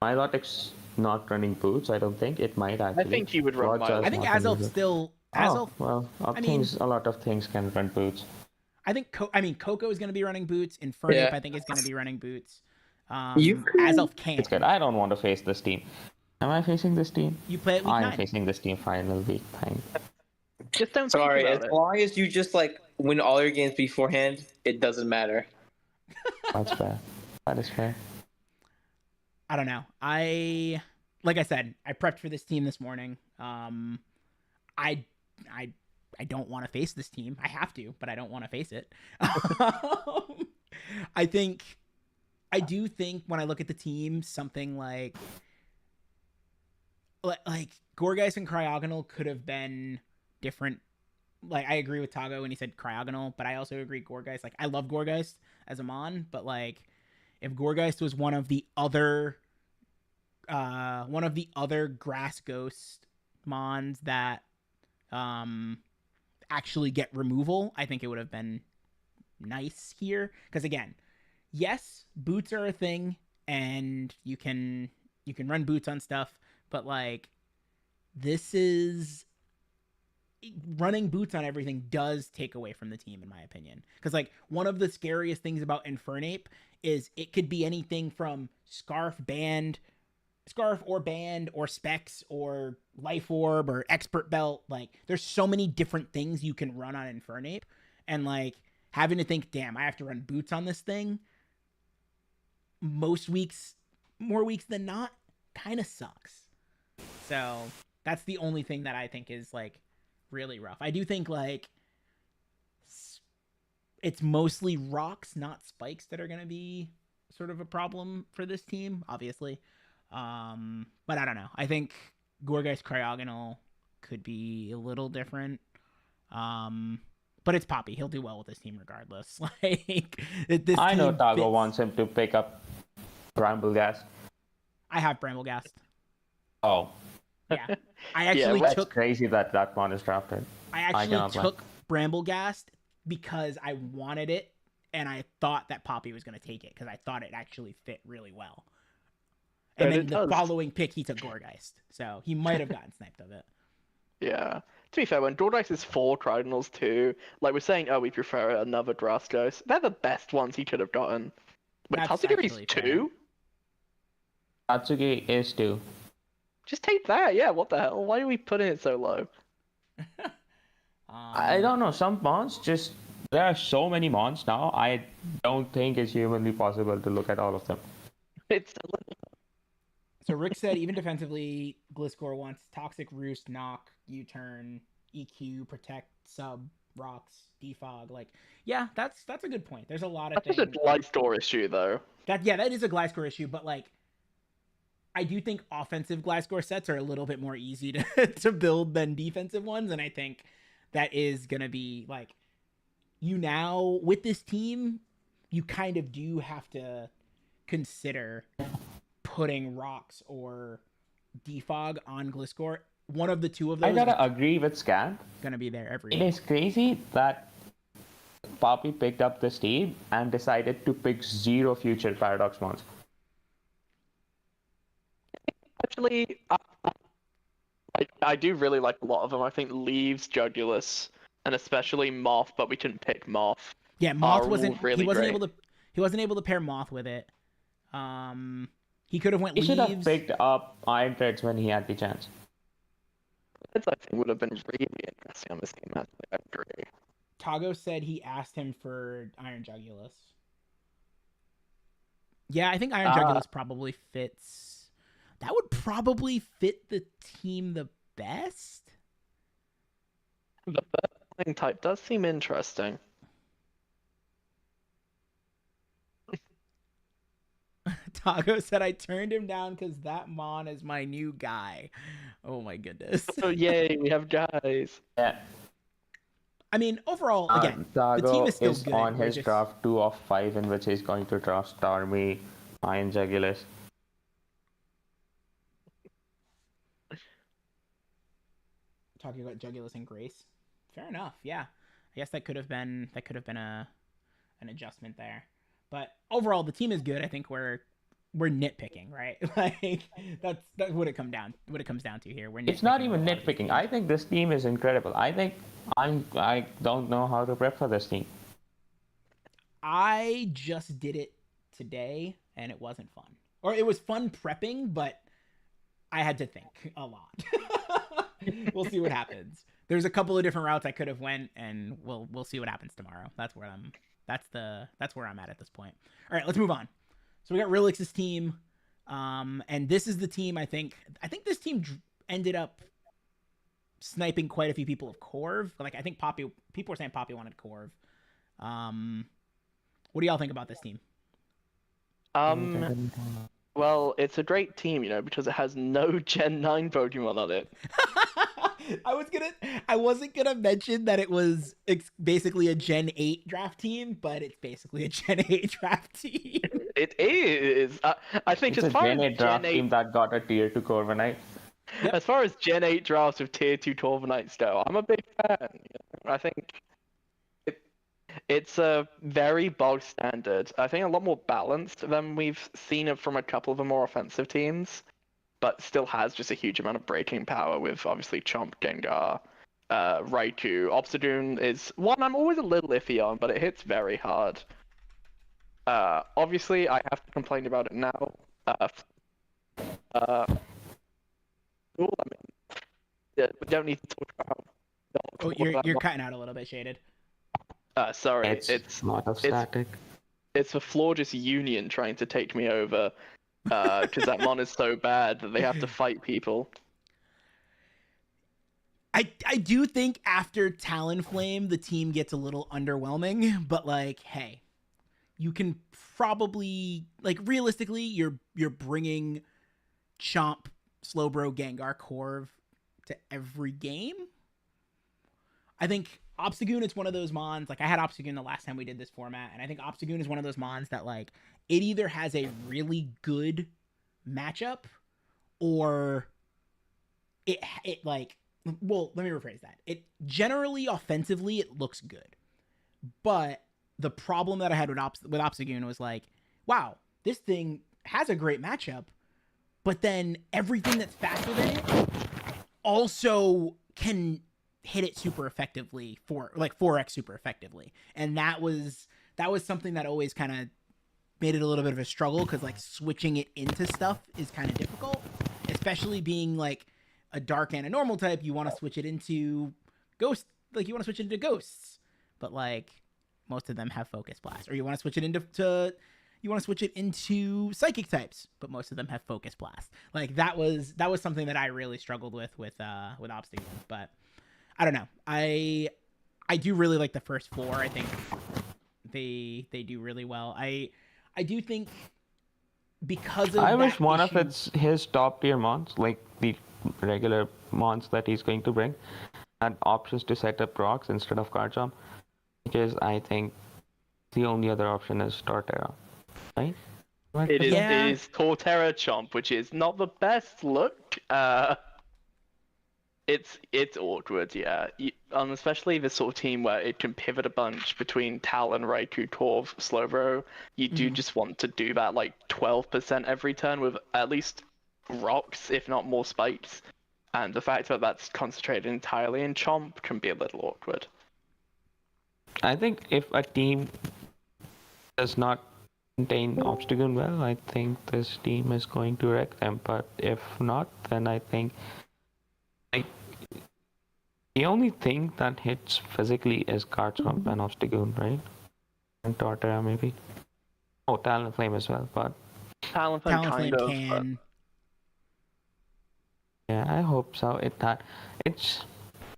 Milotic's not running boots. I don't think it might actually. I think he would run Roger's Milotic. I think not running Azelf boots. still. Oh, Azelf. well, a lot of things can run boots. I think. Coco is gonna be running boots. Infernape, Yeah. I think, is gonna be running boots. You- Azelf can. It's good. I don't want to face this team. Am I facing this team? You play it week I'm 9. facing this team final week. Fine. Just don't Sorry, think as about it. long as you just like win all your games beforehand, it doesn't matter. That's fair. That is fair. I don't know. Like I said, I prepped for this team this morning. I don't want to face this team. I have to, but I don't want to face it. I do think when I look at the team, something like Gorgeist and Cryogonal could have been different. Like, I agree with Tago when he said Cryogonal, but I also agree Gorgeist. Like, I love Gorgeist as a mon, but like, if Gorgeist was one of the other grass ghost mons that actually get removal, I think it would have been nice here. Because again, yes, boots are a thing, and you can run boots on stuff, but like, this is running boots on everything does take away from the team, in my opinion. Because like, one of the scariest things about Infernape is it could be anything from scarf or band or specs or life orb or expert belt. Like, there's so many different things you can run on Infernape, and like, having to think, damn, I have to run boots on this thing most weeks, more weeks than not, kind of sucks. So that's the only thing that I think is like really rough. I do think like it's mostly rocks, not spikes, that are going to be sort of a problem for this team, obviously. But I don't know. I think Gorgeist Cryogonal could be a little different. But it's Poppy. He'll do well with this team regardless. Like, this I know team Tago fits. wants him to pick up Bramblegast. I have Bramblegast. Oh, Yeah. I actually well, that's took crazy that that one is drafted. I actually cannot blame. took Bramblegast because I wanted it, and I thought that Poppy was going to take it because I thought it actually fit really well. And And then it the does. following pick, he took Gorgeist, so he might have gotten sniped of it. Yeah. To be fair, when Dordice is 4 Cardinals too, like we're saying, oh, we prefer another Drastos. They're the best ones he could have gotten. Wait, That's Tatsugiri's actually fair. 2? Tatsugi is 2. Just take that, yeah, what the hell? Why are we putting it so low? I don't know. Some mons just there are so many mons now. I don't think it's humanly possible to look at all of them. It's So Rick said, even defensively, Gliscor wants Toxic Roost, Knock, U-Turn, EQ, Protect, Sub, Rocks, Defog. Like, yeah, that's a good point. There's a lot of that's things. just a light store issue though. That is a Gliscor issue, but like, I do think offensive Gliscor sets are a little bit more easy to build than defensive ones, and I think that is gonna be like, you now with this team, you kind of do have to consider putting Rocks or Defog on Gliscor. One of the two of those I gotta is agree with Scan. gonna be there every It week. is crazy that Poppy picked up this team and decided to pick 0 future Paradox mons. Actually, I do really like a lot of them. I think Leaves, Jugulus, and especially Moth, but we couldn't pick Moth. Yeah, Moth are wasn't really he wasn't great. able to pair Moth with it. He could have went He should have Leaves. picked up Iron Threads when he had the chance. I think would have been really interesting on this team. Actually, I agree. Tago said he asked him for Iron Jugulus. Yeah, I think Iron Jugulus probably fits. That would probably fit the team the best. The thing type does seem interesting. Tago said I turned him down because that Mon is my new guy. Oh my goodness. Oh yay, we have guys. Yeah. I mean, overall, again, the team Tago is still is good. on We're his just- draft 2 of 5, in which he's going to draft Starmie, Iron Jugulus. Talking about Jugulus and Grace. Fair enough. Yeah, I guess that could have been an adjustment there. But overall, the team is good. I think we're nitpicking, right? Like, that's what it comes down to here. We're It's not nitpicking even a lot of these nitpicking. teams. I think this team is incredible. I don't know how to prep for this team. I just did it today, and it wasn't fun. Or it was fun prepping, but I had to think a lot. We'll see what happens. There's a couple of different routes I could have went, and we'll see what happens tomorrow. That's where I'm at this point. All right, let's move on. So we got Relix's team, and this is the team I think this team ended up sniping quite a few people of Corv. Like, I think people were saying Poppy wanted Corv. What do y'all think about this team? Well, it's a great team, because it has no Gen 9 Pokemon on it. I wasn't gonna mention that it was basically a Gen 8 draft team, but it's basically a Gen 8 draft team. It is. I think It's as a far Gen as 8 draft Gen 8, team that got a tier 2 Corviknight. Yep. as far as Gen 8 drafts with Tier 2 Corviknights go, I'm a big fan. I think it's a very bog standard. I think a lot more balanced than we've seen it from a couple of the more offensive teams, but still has just a huge amount of breaking power with obviously Chomp, Gengar, Raikou. Obstagoon is one I'm always a little iffy on, but it hits very hard. Obviously, I have to complain about it now. Well, I mean, we don't need to talk about. Oh, you're cutting out a little bit, Shaded. Sorry, It's not of it's static. it's the Florges Union trying to take me over, because that mon is so bad that they have to fight people. I do think after Talonflame the team gets a little underwhelming, but like, hey, you can probably like realistically you're bringing Chomp, Slowbro, Gengar, Corv to every game. I think Obstagoon is one of those mons. Like I had Obstagoon the last time we did this format, and I think Obstagoon is one of those mons that like it either has a really good matchup or it like, well, let me rephrase that. It generally offensively it looks good, but the problem that I had with Obstagoon was like, wow, this thing has a great matchup, but then everything that's faster than it also can hit it super effectively for like 4x super effectively. And that was something that always kind of made it a little bit of a struggle because like switching it into stuff is kind of difficult, especially being like a dark and a normal type. You want to switch it into ghost, like you want to switch it into ghosts, but like most of them have focus blast, or you want to switch it into psychic types, but most of them have focus blast. Like that was something that I really struggled with Obstagoon. But I don't know. I do really like the first four. I think they do really well. I do think because of I wish that one issue, of his top tier mons, like the regular mons that he's going to bring, had options to set up rocks instead of Garchomp, because I think the only other option is Torterra, right? It is, Yeah. it is Torterra Chomp, which is not the best look. It's awkward, yeah. Especially this sort of team where it can pivot a bunch between Talon, Raikou, Torv, Slowbro. You do just want to do that like 12% every turn with at least rocks, if not more spikes. And the fact that that's concentrated entirely in Chomp can be a little awkward. I think if a team does not contain Obstagoon well, I think this team is going to wreck them. But if not, then I think like the only thing that hits physically is Garchomp and Obstagoon, right? And Torterra maybe. Oh, Talonflame as well, but Talonflame kind of. can. yeah, I hope so. It's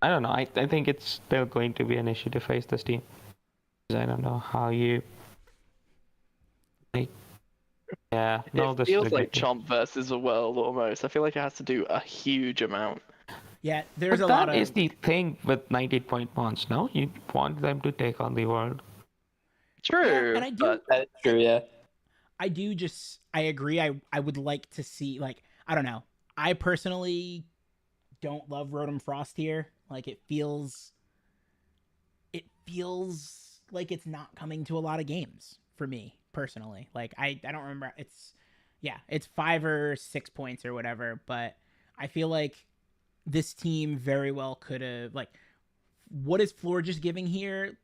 I don't know. I think it's still going to be an issue to face this team. I don't know how you like. Yeah, no, It this feels is a like good Chomp versus the world almost. I feel like it has to do a huge amount. Yeah, there's But a lot that of is the thing with 90-point mons. No, you want them to take on the world. True, and I do but That's true, yeah. I agree. I would like to see, like, I don't know. I personally don't love Rotom Frost here. Like it feels like it's not coming to a lot of games for me personally. Like I don't remember, it's 5 or 6 points or whatever, but I feel like this team very well could have, like, what is Floor just giving here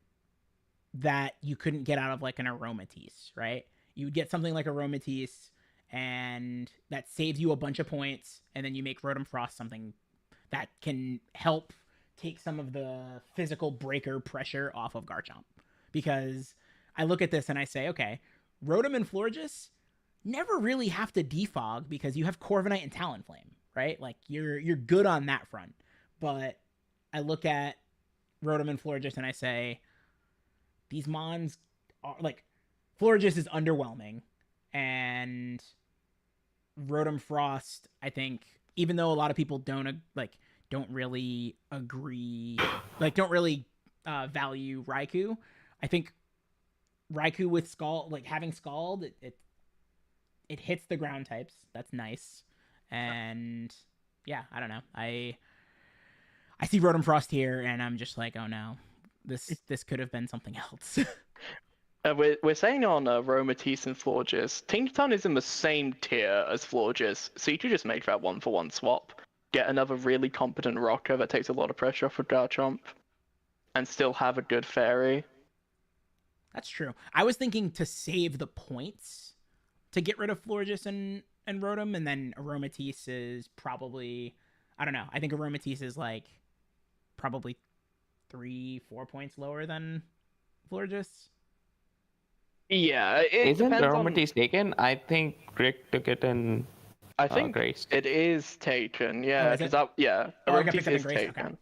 that you couldn't get out of like an Aromatisse, right? You would get something like Aromatisse and that saves you a bunch of points, and then you make Rotom Frost something that can help take some of the physical breaker pressure off of Garchomp. Because I look at this and I say, okay, Rotom and Florges never really have to defog because you have Corviknight and Talonflame, right? Like you're good on that front. But I look at Rotom and Florges and I say, these mons are like, Florges is underwhelming, and Rotom Frost, I think, even though a lot of people don't really agree, don't really value Raikou, I think Raikou with Scald, having Scald, it hits the ground types. That's nice, and yeah, I don't know. I see Rotom Frost here, and I'm just like, oh no, this could have been something else. We're saying on Aromatisse and Florges, Tinkaton is in the same tier as Florges, so you could just make that 1-for-1 swap. Get another really competent rocker that takes a lot of pressure off of Garchomp, and still have a good fairy. That's true. I was thinking to save the points to get rid of Florges and Rotom, and then Aromatisse is probably, I don't know. I think Aromatisse is probably 3-4 points lower than Florges. Yeah, it Isn't depends on. Aromatisse taken? I think Rick took it in I think Grace. it is taken. Yeah, Oh, is because it? yeah, Oh, it got picked Aromatisse up in is Grace? Okay. taken.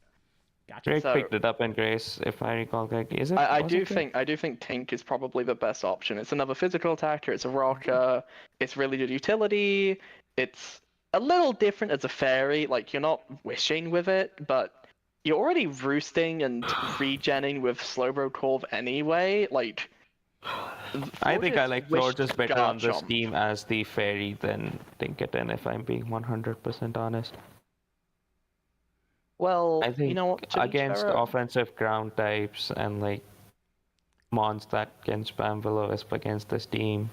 Gotcha. Rick So- picked it up in Grace, if I recall correctly. Is it? I was do it Rick? think Tink is probably the best option. It's another physical attacker. It's a rocker. It's really good utility. It's a little different as a fairy. Like you're not wishing with it, but you're already roosting and regenning with Slowbro Corv anyway. Like I think I Florges like wished Florges better on this Garchomp. team as the fairy than Tinkerton, if I'm being 100% honest. Well, I think you know what? To each against their own. offensive ground types and mons that can spam Will-O-Wisp against this team,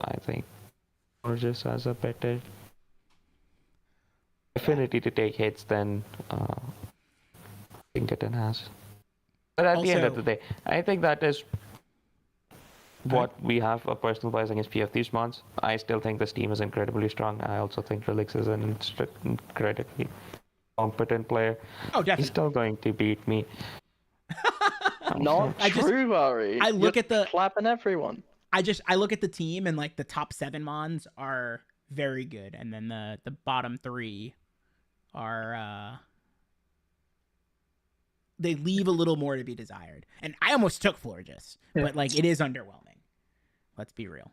I think Florges has a better affinity to take hits than Tinkerton has. But at the end of Also- the day, I think that is what we have a personal bias against few of these mons. I still think this team is incredibly strong. I also think Relix is an incredibly competent player. Oh, He's definitely. still going to beat me. Not I just- true, Ari. I look You're at the- clapping everyone. I look at the team, and the top 7 mons are very good, and then the bottom 3 are they leave a little more to be desired. And I almost took Florges, but it is underwhelming. Let's be real.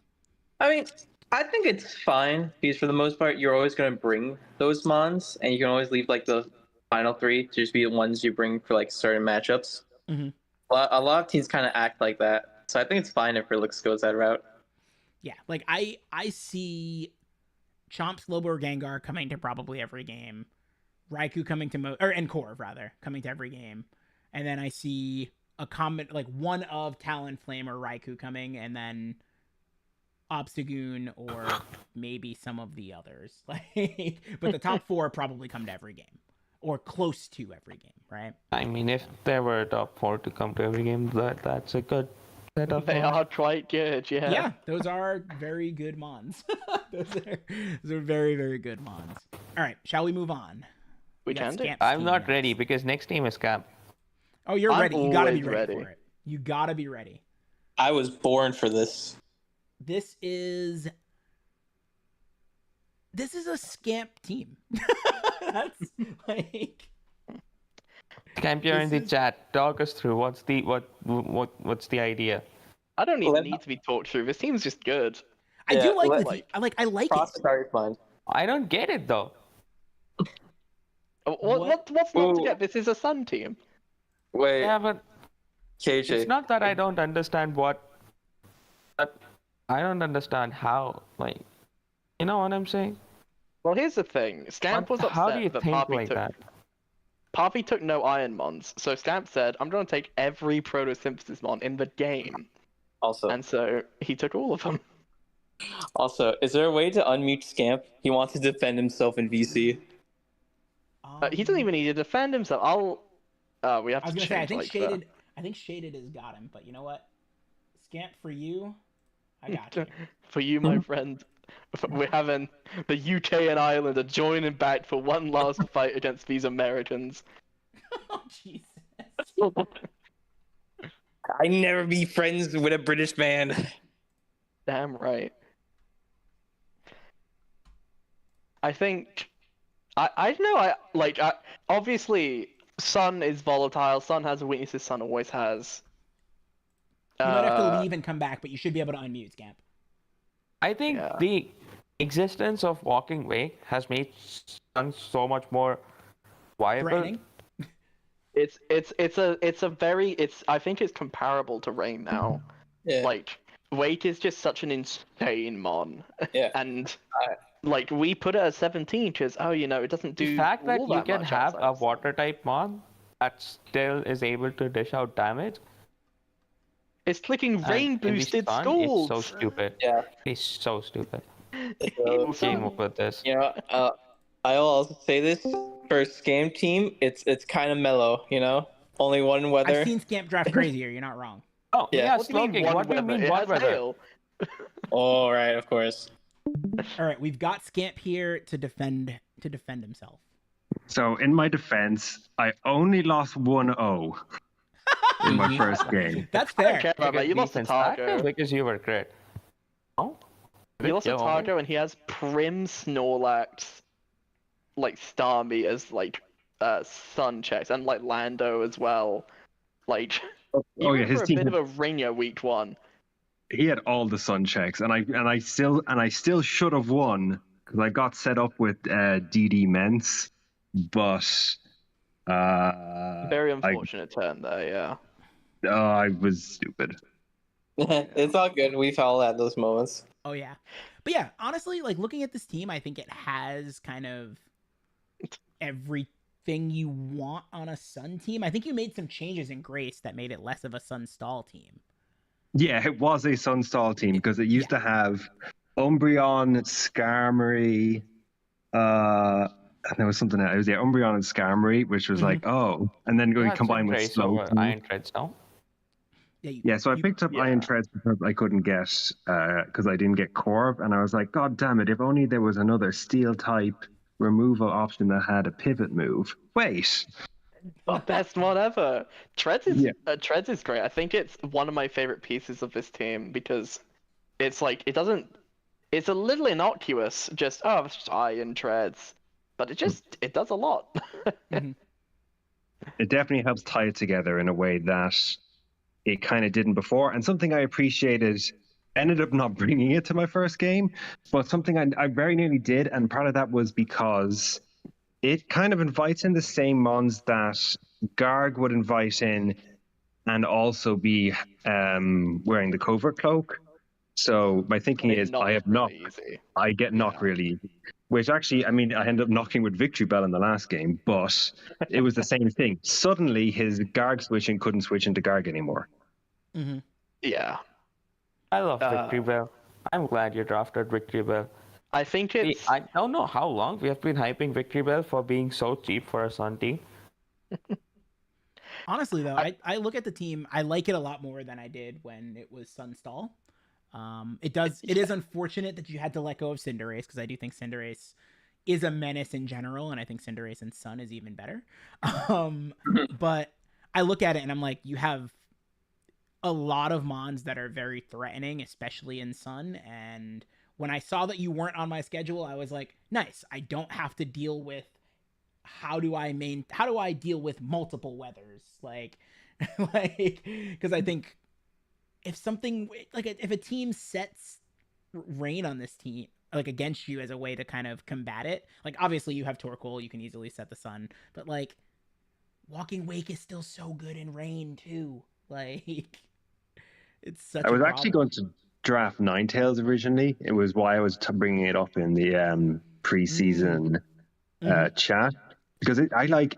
I mean, I think it's fine because for the most part, you're always going to bring those mons, and you can always leave the final 3 to just be the ones you bring for certain matchups. Mhm. A lot of teams kind of act like that, so I think it's fine if Relix goes that route. Yeah, I see Chomp, Slowbro, Gengar coming to probably every game. Raikou coming to and Corv rather coming to every game, and then I see a comment one of Talonflame or Raikou coming, and then Obstagoon or maybe some of the others. But the top 4 probably come to every game or close to every game, right? I mean, if there were a top 4 to come to every game, that's a good setup. They are quite good, yeah. Yeah, those are very good mons. those are very, very good mons. All right, shall we move on? We got can do. Scamp's I'm team not next. ready because next team is Camp. Oh, you're I'm ready. You gotta be always ready ready. for it. You gotta be ready. I was born for this. This is a Scamp team. That's Camp, you're in the This is- chat. Talk us through what's the idea. I don't even Let- need to be talked through. This team's just good. I Yeah, do like let- the team. I like Frost it. is already fine. I don't get it though. What's not to Ooh. get? This is a Sun team. Wait, Yeah, but KJ. it's not that I don't understand but I don't understand how. You know what I'm saying? Well, here's the thing. Scamp was upset How do you that think Poppy like took that? Poppy took no Iron Mons, so Scamp said, "I'm going to take every Photosynthesis Mon in the game," Also, and so he took all of them. is there a way to unmute Scamp? He wants to defend himself in VC. He doesn't even need to defend himself. We have I was to gonna say I change think like Shaded. I think Shaded has got him, but you know what? Scamp for you. I got you. For you, my friend. We're having the UK and Ireland are joining back for one last fight against these Americans. Oh Jesus. I never be friends with a British man. Damn right. I think I don't know. Obviously Sun is volatile. Sun has weaknesses. Sun always has. You might have to leave and come back, but you should be able to unmute, Scamp. I think Yeah. the existence of Walking Wake has made Sun so much more viable. Threatening. I think it's comparable to Rain now. Yeah. Like Wake is just such an insane mon. Yeah. And like we put it at 17 because it doesn't do The fact that all you that can much have outside a of Sun. water type mon that still is able to dish out damage. It's clicking And rain in the boosted Sun, skulls. it's so stupid. Yeah. It's so stupid. So, It's Came so- up with this. I'll also say this for Scam Team, it's kind of mellow, Only one weather. I've seen Scamp draft crazier. You're not wrong. Oh, Yeah. yeah, What do you mean Slowking. one What do you weather? mean It one has weather? hail. Oh, right, of course. All right, we've got Scamp here to defend himself. So in my defense, I only lost 1-0 in my first game. That's I don't fair. care about that. You lost to Defense factor Targo. because you were crit. Oh? You lost to Kill. Targo, and he has Prim, Snorlax, like Starmie as like Sun checks, and like Lando as well. Like, you yeah, went his for a team bit had- of a ringer week one. He had all the sun checks, and I still should have won because I got set up with DD Mence, but Very unfortunate turn there, yeah. I was stupid. It's all good. We've all had those moments. Oh yeah, but yeah, honestly, like looking at this team, I think it has kind of everything you want on a Sun team. I think you made some changes in Grace that made it less of a Sun stall team. Yeah, it was a Sunstall team because it used to have Umbreon, Skarmory, there was something else. It was Umbreon and Skarmory, which was like, and then we combined with Slowking. Iron Treads now. Yeah, so I picked up Iron Treads because I couldn't get, because I didn't get Corv, and I was like, God damn it, if only there was another Steel type removal option that had a pivot move. Wait. Oh, best one ever. Treads is great. I think it's one of my favorite pieces of this team because it's like it's a little innocuous, just it's just Iron Treads, but it does a lot. It definitely helps tie it together in a way that it kind of didn't before, and something I appreciated. Ended up not bringing it to my first game, but something I very nearly did, and part of that was because it kind of invites in the same mons that Garg would invite in and also be wearing the covert cloak. So my thinking is I have knock. I get knock really easy. Which actually, I mean, I ended up knocking with Victory Bell in the last game, but it was the same thing. Suddenly his Garg switching couldn't switch into Garg anymore. Mm-hmm. Yeah. I love Victory Bell. I'm glad you drafted Victory Bell. I think it's. I don't know how long we have been hyping Victory Bell for being so cheap for a Sun team. Honestly, though, I look at the team. I like it a lot more than I did when it was Sunstall. It is unfortunate that you had to let go of Cinderace because I do think Cinderace is a menace in general, and I think Cinderace and Sun is even better. But I look at it and I'm like, you have a lot of mons that are very threatening, especially in Sun, and when I saw that you weren't on my schedule, I was like, nice. I don't have to deal with how do I deal with multiple weathers? Like because I think if something like if a team sets rain on this team like against you as a way to kind of combat it, like obviously you have Torkoal, you can easily set the Sun, but like Walking Wake is still so good in rain too. Like it's such. I was actually going to draft Ninetales originally. It was why I was bringing it up in the preseason chat because I like.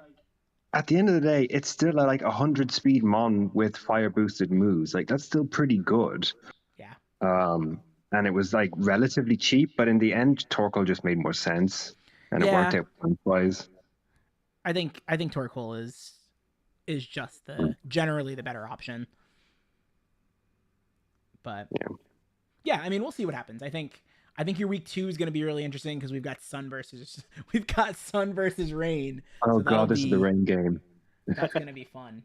At the end of the day, it's still like 100 speed mon with fire boosted moves. Like that's still pretty good. Yeah. And it was like relatively cheap, but in the end, Torkoal just made more sense, and it worked out point-wise. I think Torkoal is just generally the better option. But yeah, I mean, we'll see what happens. I think your week 2 is going to be really interesting because we've got Sun versus Rain. Oh so god, this is the Rain game. That's going to be fun.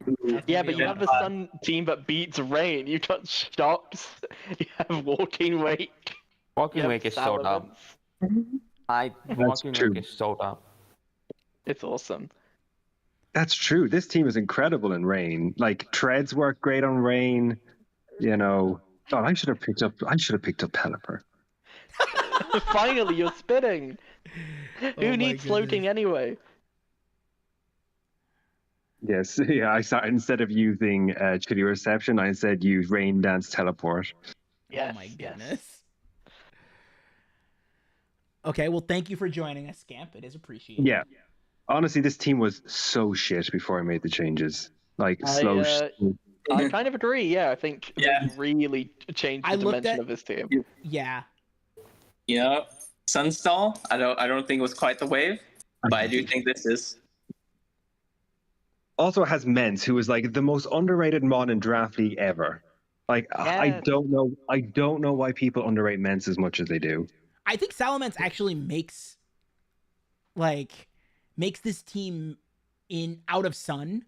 Yeah, but you have the Sun team that beats Rain. You got Shocks. You have Walking Wake. Walking Wake is so dumb. Walking Wake is so dumb. It's awesome. That's true. This team is incredible in Rain. Like Treads work great on Rain. you know. God, I should have picked up Pelipper. Finally, you're spinning. Oh Who my needs floating goodness. anyway? Yes, yeah. I started instead of using Chitty Reception, I instead used Rain Dance Teleport. Oh my goodness. Okay, well, thank you for joining us, Scamp. It is appreciated. Yeah. Honestly, this team was so shit before I made the changes. Like slow. I kind of agree. Yeah, I think Yeah. they really changed I the looked dimension at- of this team. Yeah. Yeah. Sunstall, I don't think it was quite the wave, but I do think this is. Also has Mence, who is like the most underrated mod in Draft League ever. Like I Yeah. don't know why people underrate Mence as much as they do. I think Salamence actually makes this team in out of Sun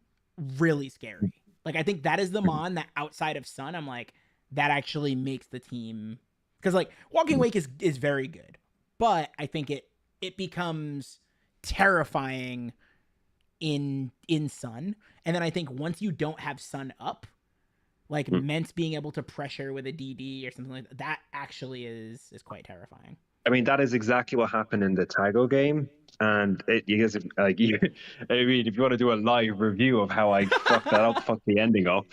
really scary. Like I think that is the mon that outside of Sun, I'm like, that actually makes the team, because like Walking Wake is very good, but I think it becomes terrifying in Sun. And then I think once you don't have Sun up, like Mence being able to pressure with a DD or something like that actually is quite terrifying. I mean, that is exactly what happened in the Tago game. And you guys, like, I mean, if you want to do a live review of how I fucked that up, fuck the ending up.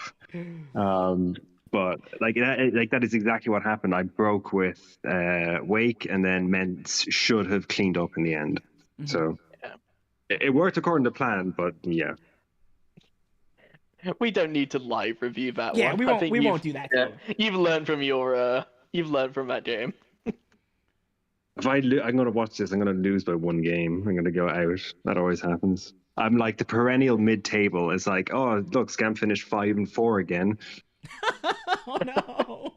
But like that is exactly what happened. I broke with Wake, and then Mence should have cleaned up in the end. Mm-hmm. So it worked according to plan, but yeah. We don't need to live review that Yeah, one. we won't do that. Yeah. You've learned from that game. If I'm gonna watch this, I'm gonna lose by one game. I'm gonna go out. That always happens. I'm like the perennial mid-table. It's like, oh look, Scam finished 5-4 again. Oh no!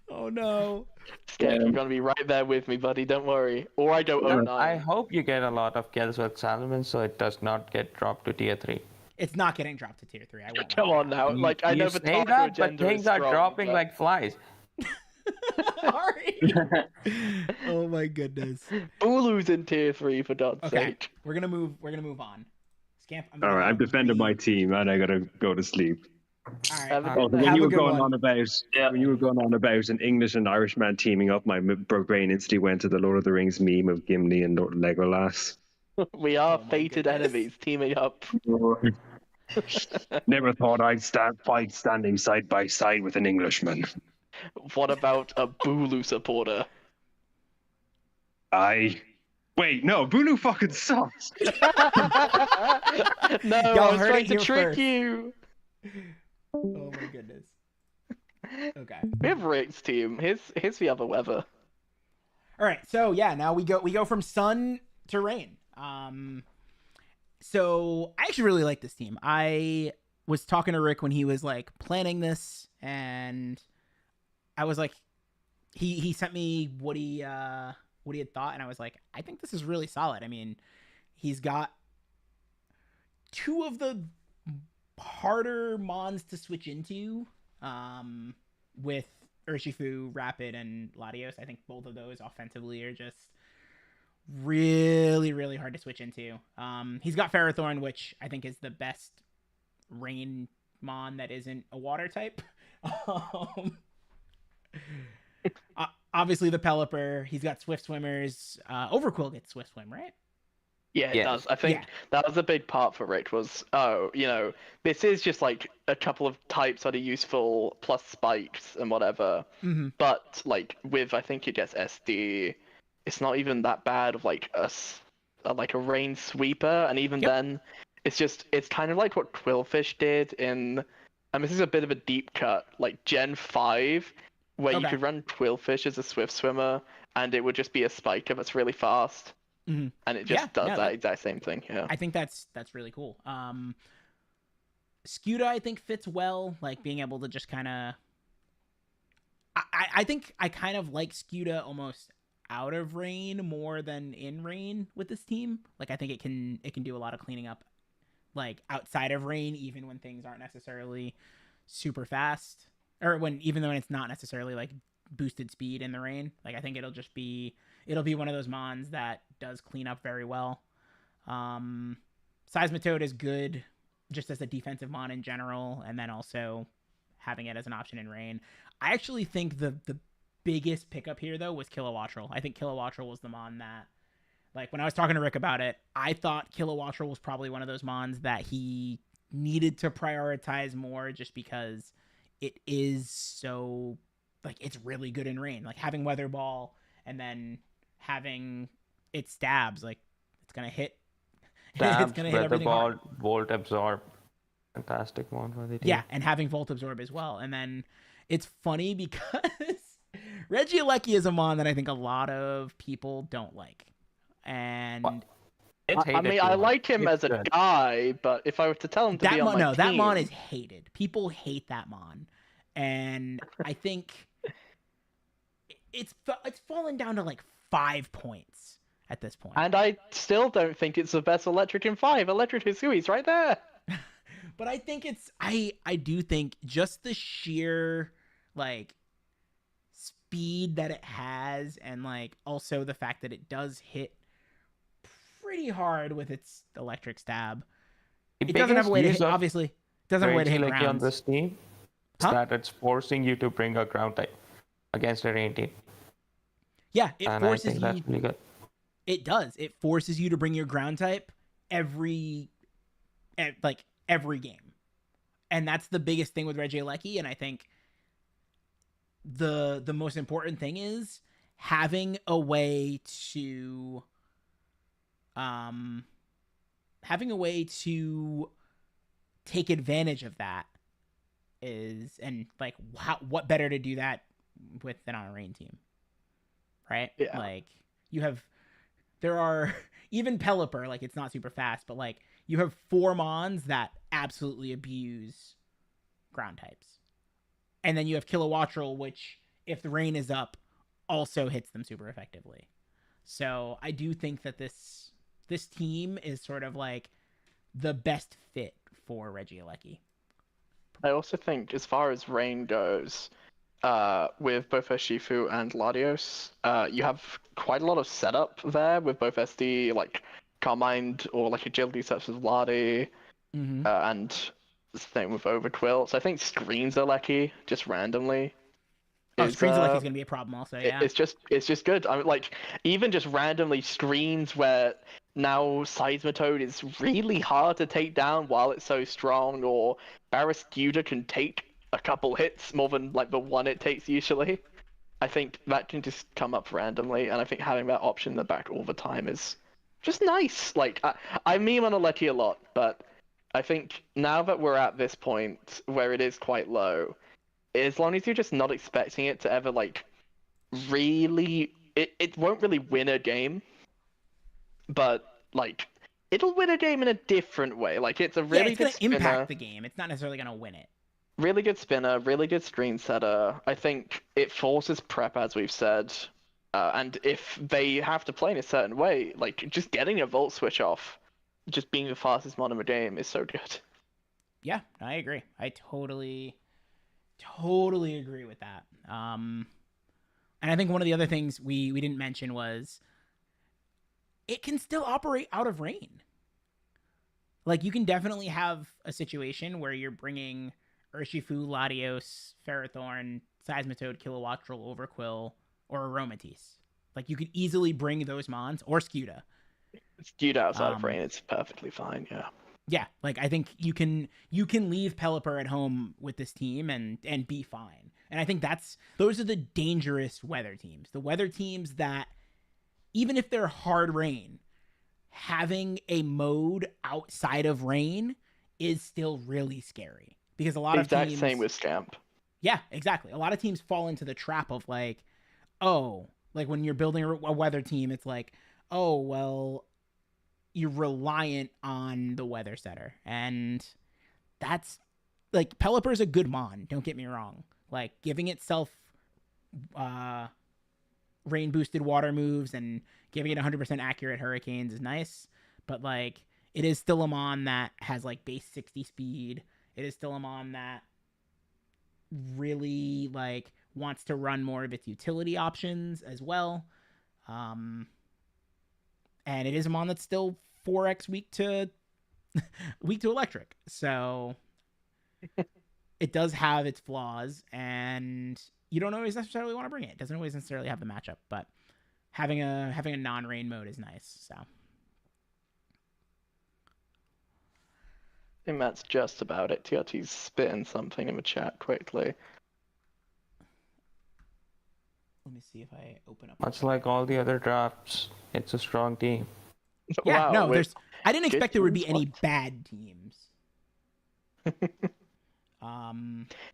Oh no! Scam, you're gonna be right there with me, buddy. Don't worry. Or I don't own I 9. hope you get a lot of kills with Salmon so it does not get dropped to tier 3. It's not getting dropped to tier 3. I won't. Come on now. Like I know you the say taco that, but agenda things is are strong, dropping but like flies. Sorry. Oh my goodness. Bulu's in tier 3 for God's Okay, sake. we're gonna move on. Scamp. All right, I've defended my team, and I gotta go to sleep. All right. Have a Oh, good When night. you a were good going one. on about an English and Irish man teaming up, my brain instantly went to the Lord of the Rings meme of Gimli and Legolas. We are Oh my fated goodness. enemies teaming up. Never thought I'd fight standing side by side with an Englishman. What about a Bulu supporter? Wait, no, Bulu fucking sucks. No, Y'all I was heard trying it to here trick first. you. Oh my goodness. Okay. We have Rick's team. Here's the other weather. All right. So yeah, now we go from sun to rain. So I actually really like this team. I was talking to Rick when he was like planning this, and I was like, he sent me what he had thought, and I was like, I think this is really solid. I mean, he's got two of the harder mons to switch into, with Urshifu, Rapid, and Latios. I think both of those offensively are just really, really hard to switch into. He's got Ferrothorn, which I think is the best rain mon that isn't a water type. Obviously the Pelipper. He's got Swift Swimmers. Overquill gets Swift Swim, right? Yeah, it Yes. does. I think that was a big part for Rick was, this is just like a couple of types that are useful plus spikes and whatever. Mm-hmm. But like with, I think it gets SD, it's not even that bad of like a rain sweeper, and even then, it's kind of like what Quillfish did in, and this is a bit of a deep cut, like Gen 5, where you could run Quillfish as a Swift Swimmer, and it would just be a spiker that's really fast. Mm-hmm. And it just does that exact same thing. Yeah, I think that's really cool. Scuda, I think, fits well, like being able to just kind of. I think I kind of like Scuda almost out of rain more than in rain with this team. Like I think it can do a lot of cleaning up, like outside of rain, even when things aren't necessarily super fast, or even though it's not necessarily like boosted speed in the rain. Like I think it'll be one of those mons that does clean up very well. Seismitoad is good just as a defensive mon in general, and then also having it as an option in Rain. I actually think the biggest pickup here though was Kilowattrel. I think Kilowattrel was the mon that, like, when I was talking to Rick about it, I thought Kilowattrel was probably one of those mons that he needed to prioritize more, just because it is so, like, it's really good in Rain. Like, having Weather Ball and then having it stabs, like, it's gonna hit. Stabs, It's gonna hit Weather everything Ball, hard. Volt Absorb. Fantastic one for the team. Yeah, and having Volt Absorb as well. And then it's funny because Regieleki is a mon that I think a lot of people don't like. And It's I hated mean, too I much. like him It's as a good. guy, but if I were to tell him to that be on mon, my no, team, that mon is hated. People hate that mon. And I think it's fallen down to like 5 points at this point. and I still don't think it's the best Electric in 5. Electric Hisui's right there. But I think I do think just the sheer, like, speed that it has, and like also the fact that it does hit pretty hard with its electric stab. The It doesn't have a way to biggest hit, use of obviously. It doesn't have a way to hit Regieleki on rounds. this team is Huh? that it's forcing you to bring a ground type against a rain team. Yeah, it And I forces think you. that's really good. It does. It forces you to bring your ground type every game. And that's the biggest thing with Regieleki, and I think the most important thing is having a way to take advantage of that is, and like, what better to do that with than on a Rain team, right? Yeah. Like, there are even Pelipper, like, it's not super fast, but like, you have 4 mons that absolutely abuse ground types. And then you have Kilowattrel, which, if the Rain is up, also hits them super effectively. So I do think that this team is sort of like the best fit for Regieleki. I also think, as far as Rain goes, with both Shifu and Latios, you have quite a lot of setup there with both SD, like Carmine or like agility sets with Lati, Mm-hmm. and the same with Overquill. So I think screens are lucky just randomly. Screens are like he's gonna be a problem also. Yeah. It's just good. I mean, like, even just randomly screens where now Seismitoad is really hard to take down while it's so strong, or Barrascuda can take a couple hits more than like the one it takes usually. I think that can just come up randomly, and I think having that option in the back all the time is just nice. Like, I meme on Aleki a lot, but I think now that we're at this point where it is quite low, as long as you're just not expecting it to ever, like, really, it won't really win a game, but like, it'll win a game in a different way. Like, it's a really it's good gonna spinner, impact the game. It's not necessarily gonna win it. really good spinner, really good screen setter. I think it forces prep, as we've said, and if they have to play in a certain way, like, just getting a Volt switch off, just being the fastest mod in the game is so good. Yeah, I agree. I totally agree with that. And I think one of the other things we didn't mention was it can still operate out of Rain. Like, you can definitely have a situation where you're bringing Urshifu, Latios, Ferrothorn, Seismitoad, Kilowattrel, Overquill, or Aromatisse. Like, you could easily bring those mons, or Scuda. Skewed outside of Rain, it's perfectly fine, yeah. Yeah, like, I think you can leave Pelipper at home with this team and be fine. And I think those are the dangerous weather teams. The weather teams that, even if they're hard Rain, having a mode outside of Rain is still really scary. Because a lot of teams... Exact same with Scamp. Yeah, exactly. A lot of teams fall into the trap of, like, oh, like, when you're building a weather team, it's like, oh, well, you're reliant on the weather setter. And that's, like, Pelipper's a good mon, don't get me wrong. Like, giving itself rain boosted water moves and giving it 100% accurate hurricanes is nice, but like, it is still a mon that has like base 60 speed. It is still a mon that really like wants to run more of its utility options as well. And it is a mon that's still 4x weak to electric. So it does have its flaws, and you don't always necessarily want to bring it. It doesn't always necessarily have the matchup, but having a non-rain mode is nice. So I think that's just about it. TRT's spitting something in the chat quickly. let me see if I open up. Much like all the other drafts, it's a strong team. Yeah, Wow, no, with there's. I didn't good expect there would be teams, any what? bad teams.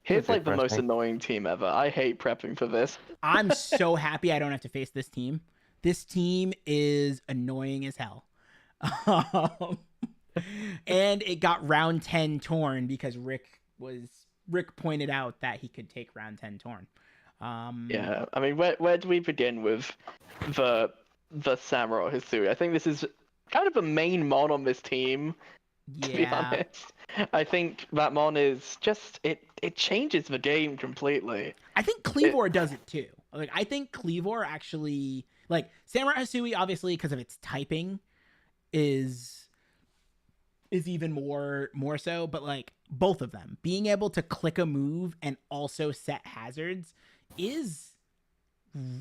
Here's a like the most depressing. annoying team ever. I hate prepping for this. I'm so happy I don't have to face this team. This team is annoying as hell. And it got round 10 torn because Rick pointed out that he could take round 10 torn. Yeah, I mean, where do we begin with the Samurai Hisui? I think this is kind of the main mon on this team, to be Yeah. honest. I think that mon is just it changes the game completely. I think Cleavor does it too. Like I think Cleavor actually like Samurai Hisui obviously because of its typing is even more so, but like both of them being able to click a move and also set hazards is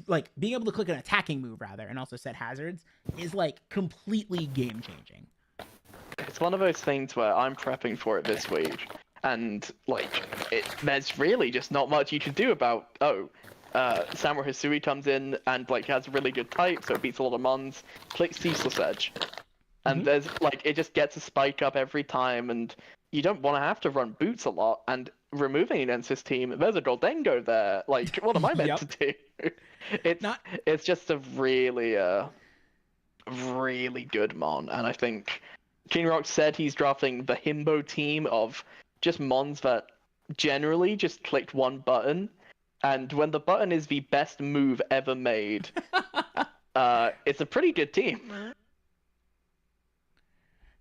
like being able to click an attacking move rather and also set hazards is like completely game changing. It's one of those things where I'm prepping for it this week, and like there's really just not much you can do about. Samurai Hisui comes in and like has a really good type, so it beats a lot of mons. Click Ceaseless Edge, and there's like it just gets a spike up every time, and you don't want to have to run boots a lot. And removing against this team, there's a Goldengo there. Like, what am I meant Yep. to do? It's just a really really good mon, and I think King Rock said he's drafting the himbo team of just mons that generally just clicked one button, and when the button is the best move ever made, it's a pretty good team.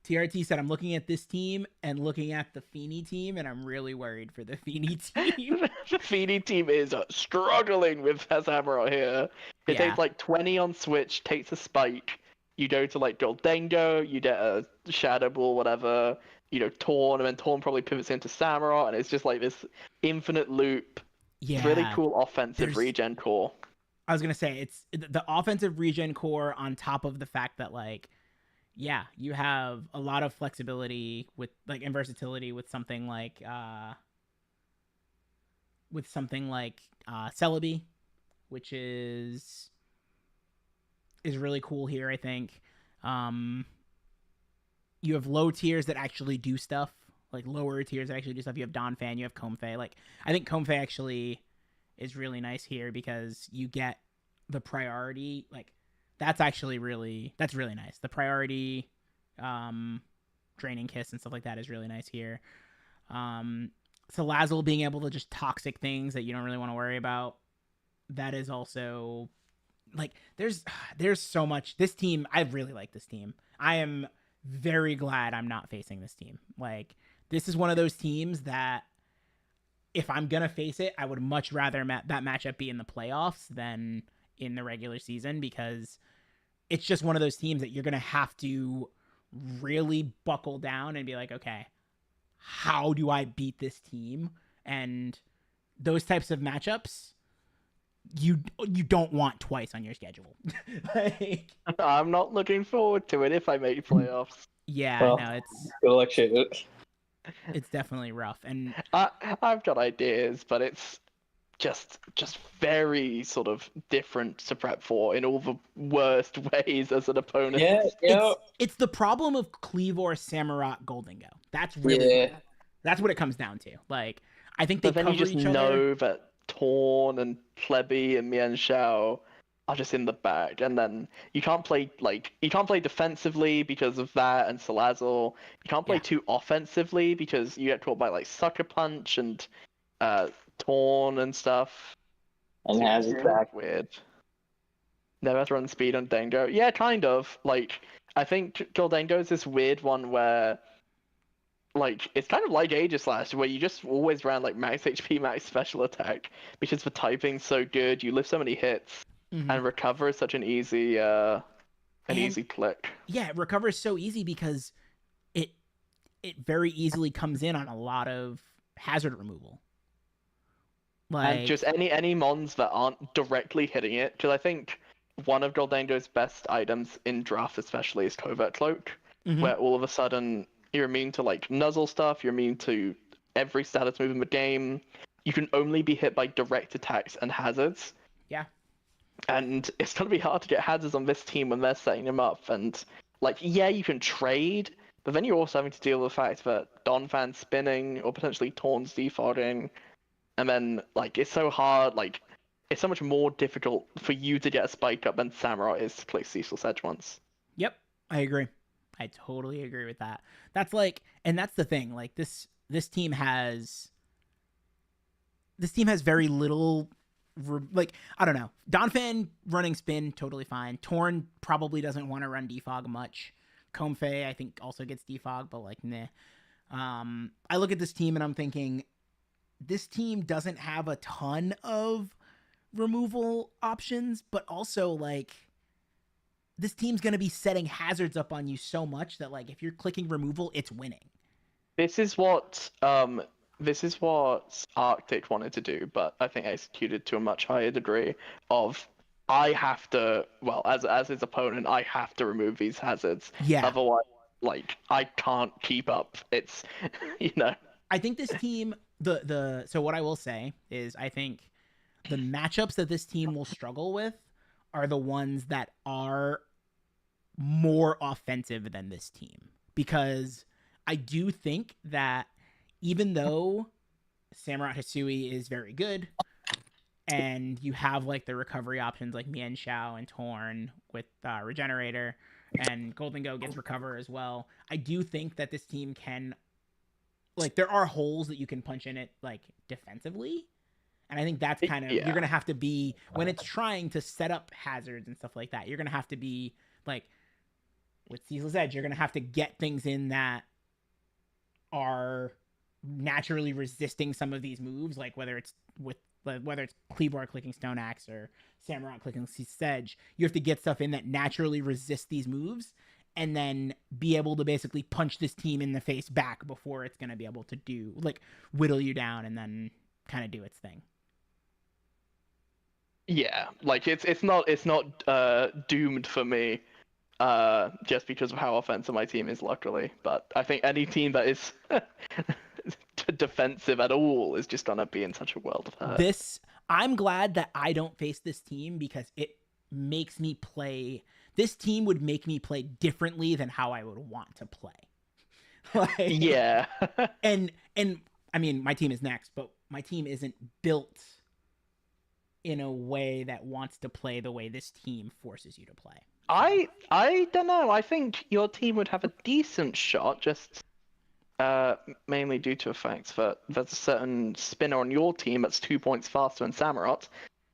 TRT said, I'm looking at this team and looking at the Feeny team, and I'm really worried for the Feeny team. The Feeny team is struggling with Samurai here. It takes like 20 on Switch, takes a spike. You go to like Goldengo, you get a Shadow Ball, whatever, Torn, and then Torn probably pivots into Samurai, and it's just like this infinite loop. Yeah. Really cool offensive regen core. I was going to say, it's the offensive regen core on top of the fact that like, yeah, you have a lot of flexibility with like and versatility with something like Celebi, which is really cool here, I think. You have low tiers that actually do stuff, like lower tiers that actually do stuff. You have Donphan, you have Comfey. Like I think Comfey actually is really nice here because you get the priority, like that's really nice. The priority draining kiss and stuff like that is really nice here. Salazzle being able to just toxic things that you don't really want to worry about. That is also like there's so much. This team, I really like this team. I am very glad I'm not facing this team. Like this is one of those teams that if I'm gonna face it, I would much rather that matchup be in the playoffs than in the regular season, because it's just one of those teams that you're going to have to really buckle down and be like, okay, how do I beat this team? And those types of matchups, you don't want twice on your schedule. Like, I'm not looking forward to it if I make playoffs. Yeah, well, no, good luck, shit. It's definitely rough. And I've got ideas, but it's just very sort of different to prep for in all the worst ways as an opponent. It's the problem of Cleavor, Samurott, Goldengo. That's really that's what it comes down to. Like I think they but then cover you just each know other. that Torn and Plebby and Mian Shao are just in the bag, and then you can't play defensively because of that and Salazzle. You can't play too offensively because you get caught by like Sucker Punch and Torn and stuff. And has it back. Weird. Never have to run speed on Dango. Yeah, kind of. Like, I think Goldengo is this weird one where, like, it's kind of like Aegislash, where you just always ran, like, max HP, max special attack, because the typing's so good, you lift so many hits, and recover is such an easy, easy click. Yeah, recover is so easy because it very easily comes in on a lot of hazard removal. And just any mons that aren't directly hitting it, because I think one of Goldango's best items in draft especially is Covert Cloak, Mhm. where all of a sudden you're immune to like nuzzle stuff, you're immune to every status move in the game. You can only be hit by direct attacks and hazards. Yeah. And it's gonna be hard to get hazards on this team when they're setting them up. And like, yeah, you can trade, but then you're also having to deal with the fact that Donphan's spinning or potentially Torn's defogging. And then, like, it's so hard, like, it's so much more difficult for you to get a spike up than Samurai is to play Ceaseless Edge once. Yep, I agree. I totally agree with that. That's like, and that's the thing. Like this team has very little. Like, I don't know. Donphan running spin, totally fine. Torn probably doesn't want to run defog much. Comfey, I think, also gets defog, but like, nah. I look at this team and I'm thinking, this team doesn't have a ton of removal options, but also like this team's going to be setting hazards up on you so much that like if you're clicking removal, it's winning. This is what Arctic wanted to do, but I think executed to a much higher degree of I have to, well, as his opponent, I have to remove these hazards. Yeah. Otherwise, like, I can't keep up. It's, you know. I think this team, so what I will say is I think the matchups that this team will struggle with are the ones that are more offensive than this team. Because I do think that even though Samurott Hisui is very good, and you have like the recovery options like Mian Shao and Torn with Regenerator, and Golden Go gets recover as well, I do think that this team can, like, there are holes that you can punch in it like defensively. And I think that's kind of, you're going to have to be, when it's trying to set up hazards and stuff like that, you're going to have to be, like, with Ceaseless Edge, you're going to have to get things in that are naturally resisting some of these moves, like whether it's Kleebor clicking Stone Axe or Samurott clicking Ceaseless Edge. You have to get stuff in that naturally resist these moves and then be able to basically punch this team in the face back before it's going to be able to do, like, whittle you down and then kind of do its thing. Yeah, like it's not doomed for me, just because of how offensive my team is, luckily. But I think any team that is defensive at all is just gonna be in such a world of hurt. I'm glad that I don't face this team because it makes me play. This team would make me play differently than how I would want to play. Like, yeah, and I mean, my team is next, but my team isn't built in a way that wants to play the way this team forces you to play. I don't know. I think your team would have a decent shot, just mainly due to the fact that there's a certain spinner on your team that's 2 points faster than Samurott.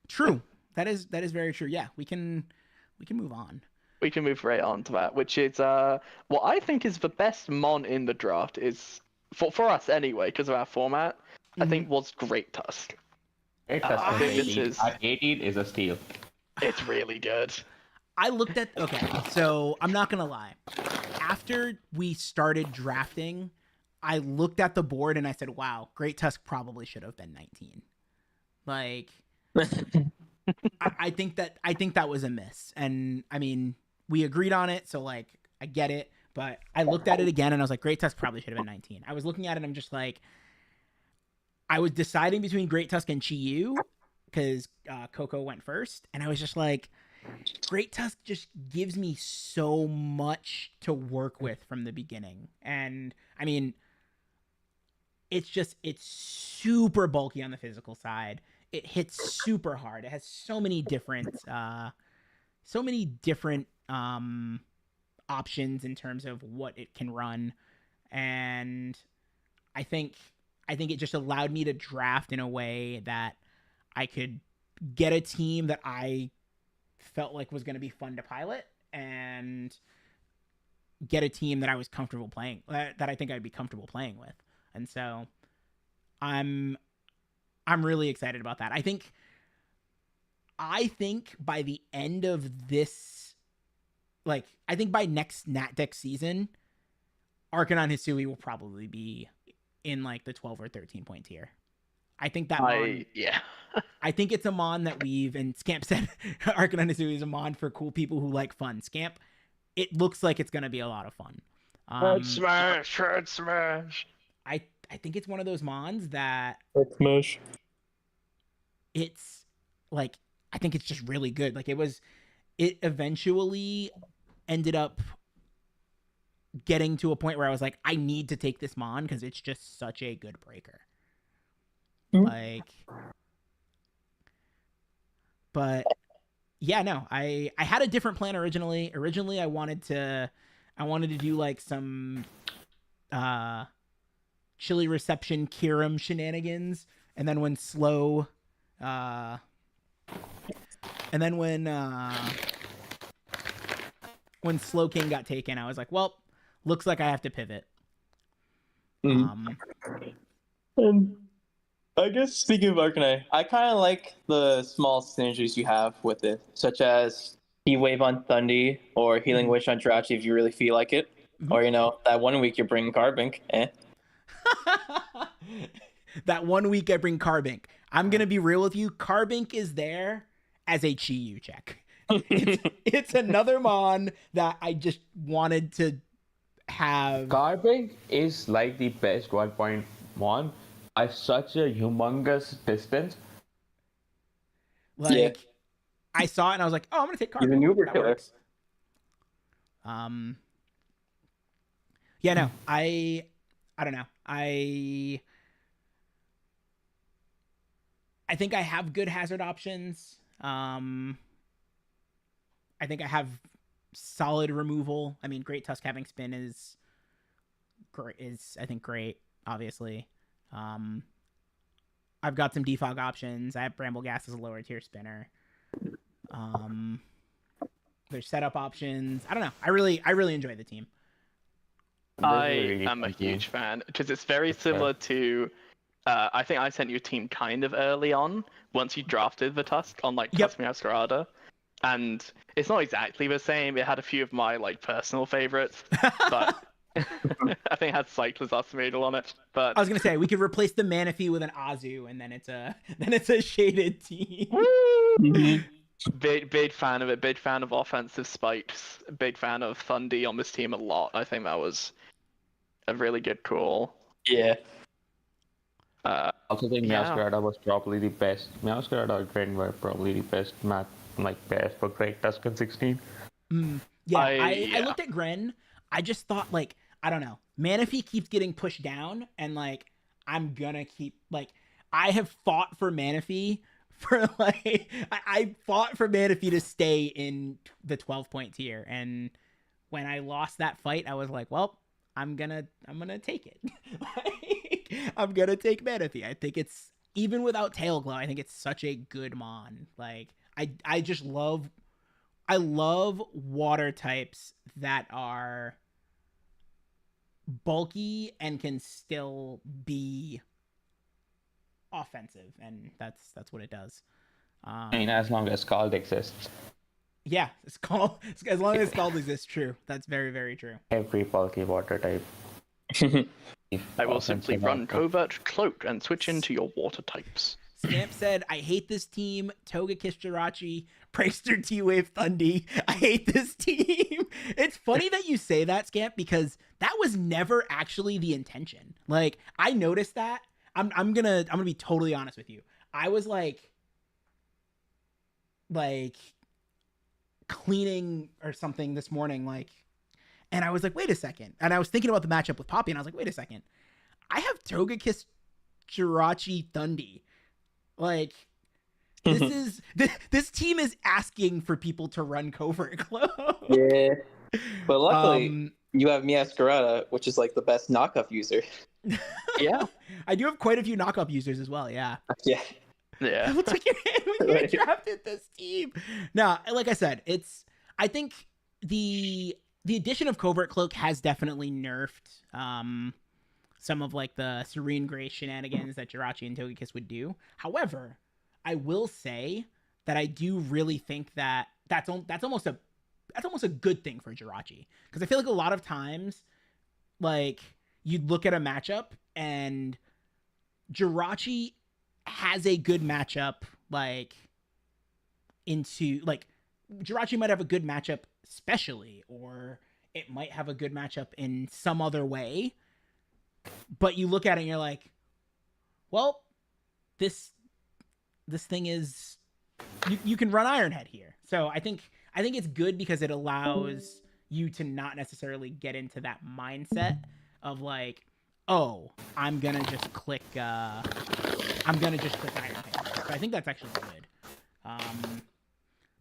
True. That is very true. Yeah, we can move on. We can move right on to that, which is what I think is the best mon in the draft is for us anyway, because of our format. I think was Great Tusk. Great I Tusk think is this a is- steal. At 18 is a steal. It's really good. I looked at, okay, so I'm not gonna lie. After we started drafting, I looked at the board and I said, wow, Great Tusk probably should have been 19. Like, I think that was a miss. And I mean, we agreed on it, so like, I get it. But I looked at it again and I was like, Great Tusk probably should have been 19. I was looking at it and I'm just like, I was deciding between Great Tusk and Chi-Yu because Coco went first. And I was just like, Great Tusk just gives me so much to work with from the beginning. And I mean, it's super bulky on the physical side. It hits super hard. It has so many different options in terms of what it can run. And I think it just allowed me to draft in a way that I could get a team that I felt like was going to be fun to pilot and get a team that I was comfortable playing, that I think I'd be comfortable playing with. And so I'm really excited about that. I think by the end of this, like, I think by next Nat Deck season, Arcanon Hisui will probably be in like the 12 or 13 point tier. I think that Mon, yeah. I think it's a Mon that and Scamp said Arcanine is a Mon for cool people who like fun. Scamp, it looks like it's going to be a lot of fun. Head smash. I think it's one of those Mons that Smash. it's like, I think it's just really good. Like it eventually ended up getting to a point where I was like, I need to take this Mon because it's just such a good breaker. Like, but yeah, no, I had a different plan originally. Originally, I wanted to do like some chili reception Kirim shenanigans, and then when slow, and then when Slow King got taken, I was like, well, looks like I have to pivot. And I guess speaking of Arcanine, I kind of like the small synergies you have with it, such as Heat Wave on Thundy or Healing Wish on Jirachi if you really feel like it. Or, that 1 week you're bringing Carbink. That 1 week I bring Carbink. I'm going to be real with you. Carbink is there as a Chi-Yu check. It's another Mon that I just wanted to have. Carbink is like the best 1-point Mon by such a humongous distance. Like, I saw it and I was like, oh, I'm going to take Carbink. He's an Uber killer. Works. Yeah, no, I don't know. I think I have good hazard options. I think I have solid removal. I mean, Great Tusk having spin is I think great, obviously. I've got some defog options. I have Bramble Gas as a lower tier spinner. There's setup options. I don't know. I really enjoy the team. I am a huge fan because it's very similar to. I think I sent you a team kind of early on once you drafted the Tusk on like Tusk Masquerada, and it's not exactly the same. It had a few of my like personal favorites, but I think it had Cyclers Ultimatum on it. But I was gonna say we could replace the Manaphy with an Azu, and then it's a shaded team. Big fan of it. Big fan of offensive spikes. Big fan of Thundy on this team a lot. I think that was a really good call. Yeah. I also think Masquerada was probably the best. Masquerada and Gren were probably the best best for Great Tusk in 16. I looked at Gren. I just thought, like, I don't know. Manaphy keeps getting pushed down, and like I'm gonna keep like I have fought for Manaphy for like I fought for Manaphy to stay in the 12-point tier, and when I lost that fight, I was like, well, I'm gonna take it. Like, I'm gonna take Manaphy. I think it's, even without Tail Glow, I think it's such a good Mon. Like I just love water types that are bulky and can still be offensive, and that's what it does. I mean, as long as Scald exists. Yeah, as long as Scald exists, true. That's very, very true. Every bulky water type. I will simply run Covert Cloak and switch into your water types. Scamp said, I hate this team. Togekiss Jirachi, Prankster T-Wave Thundy. I hate this team. It's funny that you say that, Scamp, because that was never actually the intention. Like, I noticed that. I'm gonna be totally honest with you. I was like cleaning or something this morning, like, and I was like, wait a second. And I was thinking about the matchup with Poppy, and I was like, wait a second. I have Togekiss Jirachi Thundy. Like, this team is asking for people to run Covert Glow. Yeah. But luckily, you have Masquerada, which is like the best knockoff user. Yeah. I do have quite a few knockoff users as well, yeah. Yeah. Yeah. It took your hand when you drafted this team. No, like I said, I think the addition of Covert Cloak has definitely nerfed some of like the Serene Grace shenanigans that Jirachi and Togekiss would do. However, I will say that I do really think that that's almost a good thing for Jirachi, because I feel like a lot of times, like, you'd look at a matchup and Jirachi has a good matchup, like Jirachi might have a good matchup specially, or it might have a good matchup in some other way. But you look at it and you're like, well, this thing is you can run Ironhead here. So I think it's good because it allows you to not necessarily get into that mindset of like, oh, I'm gonna just click Ironhead. So I think that's actually good.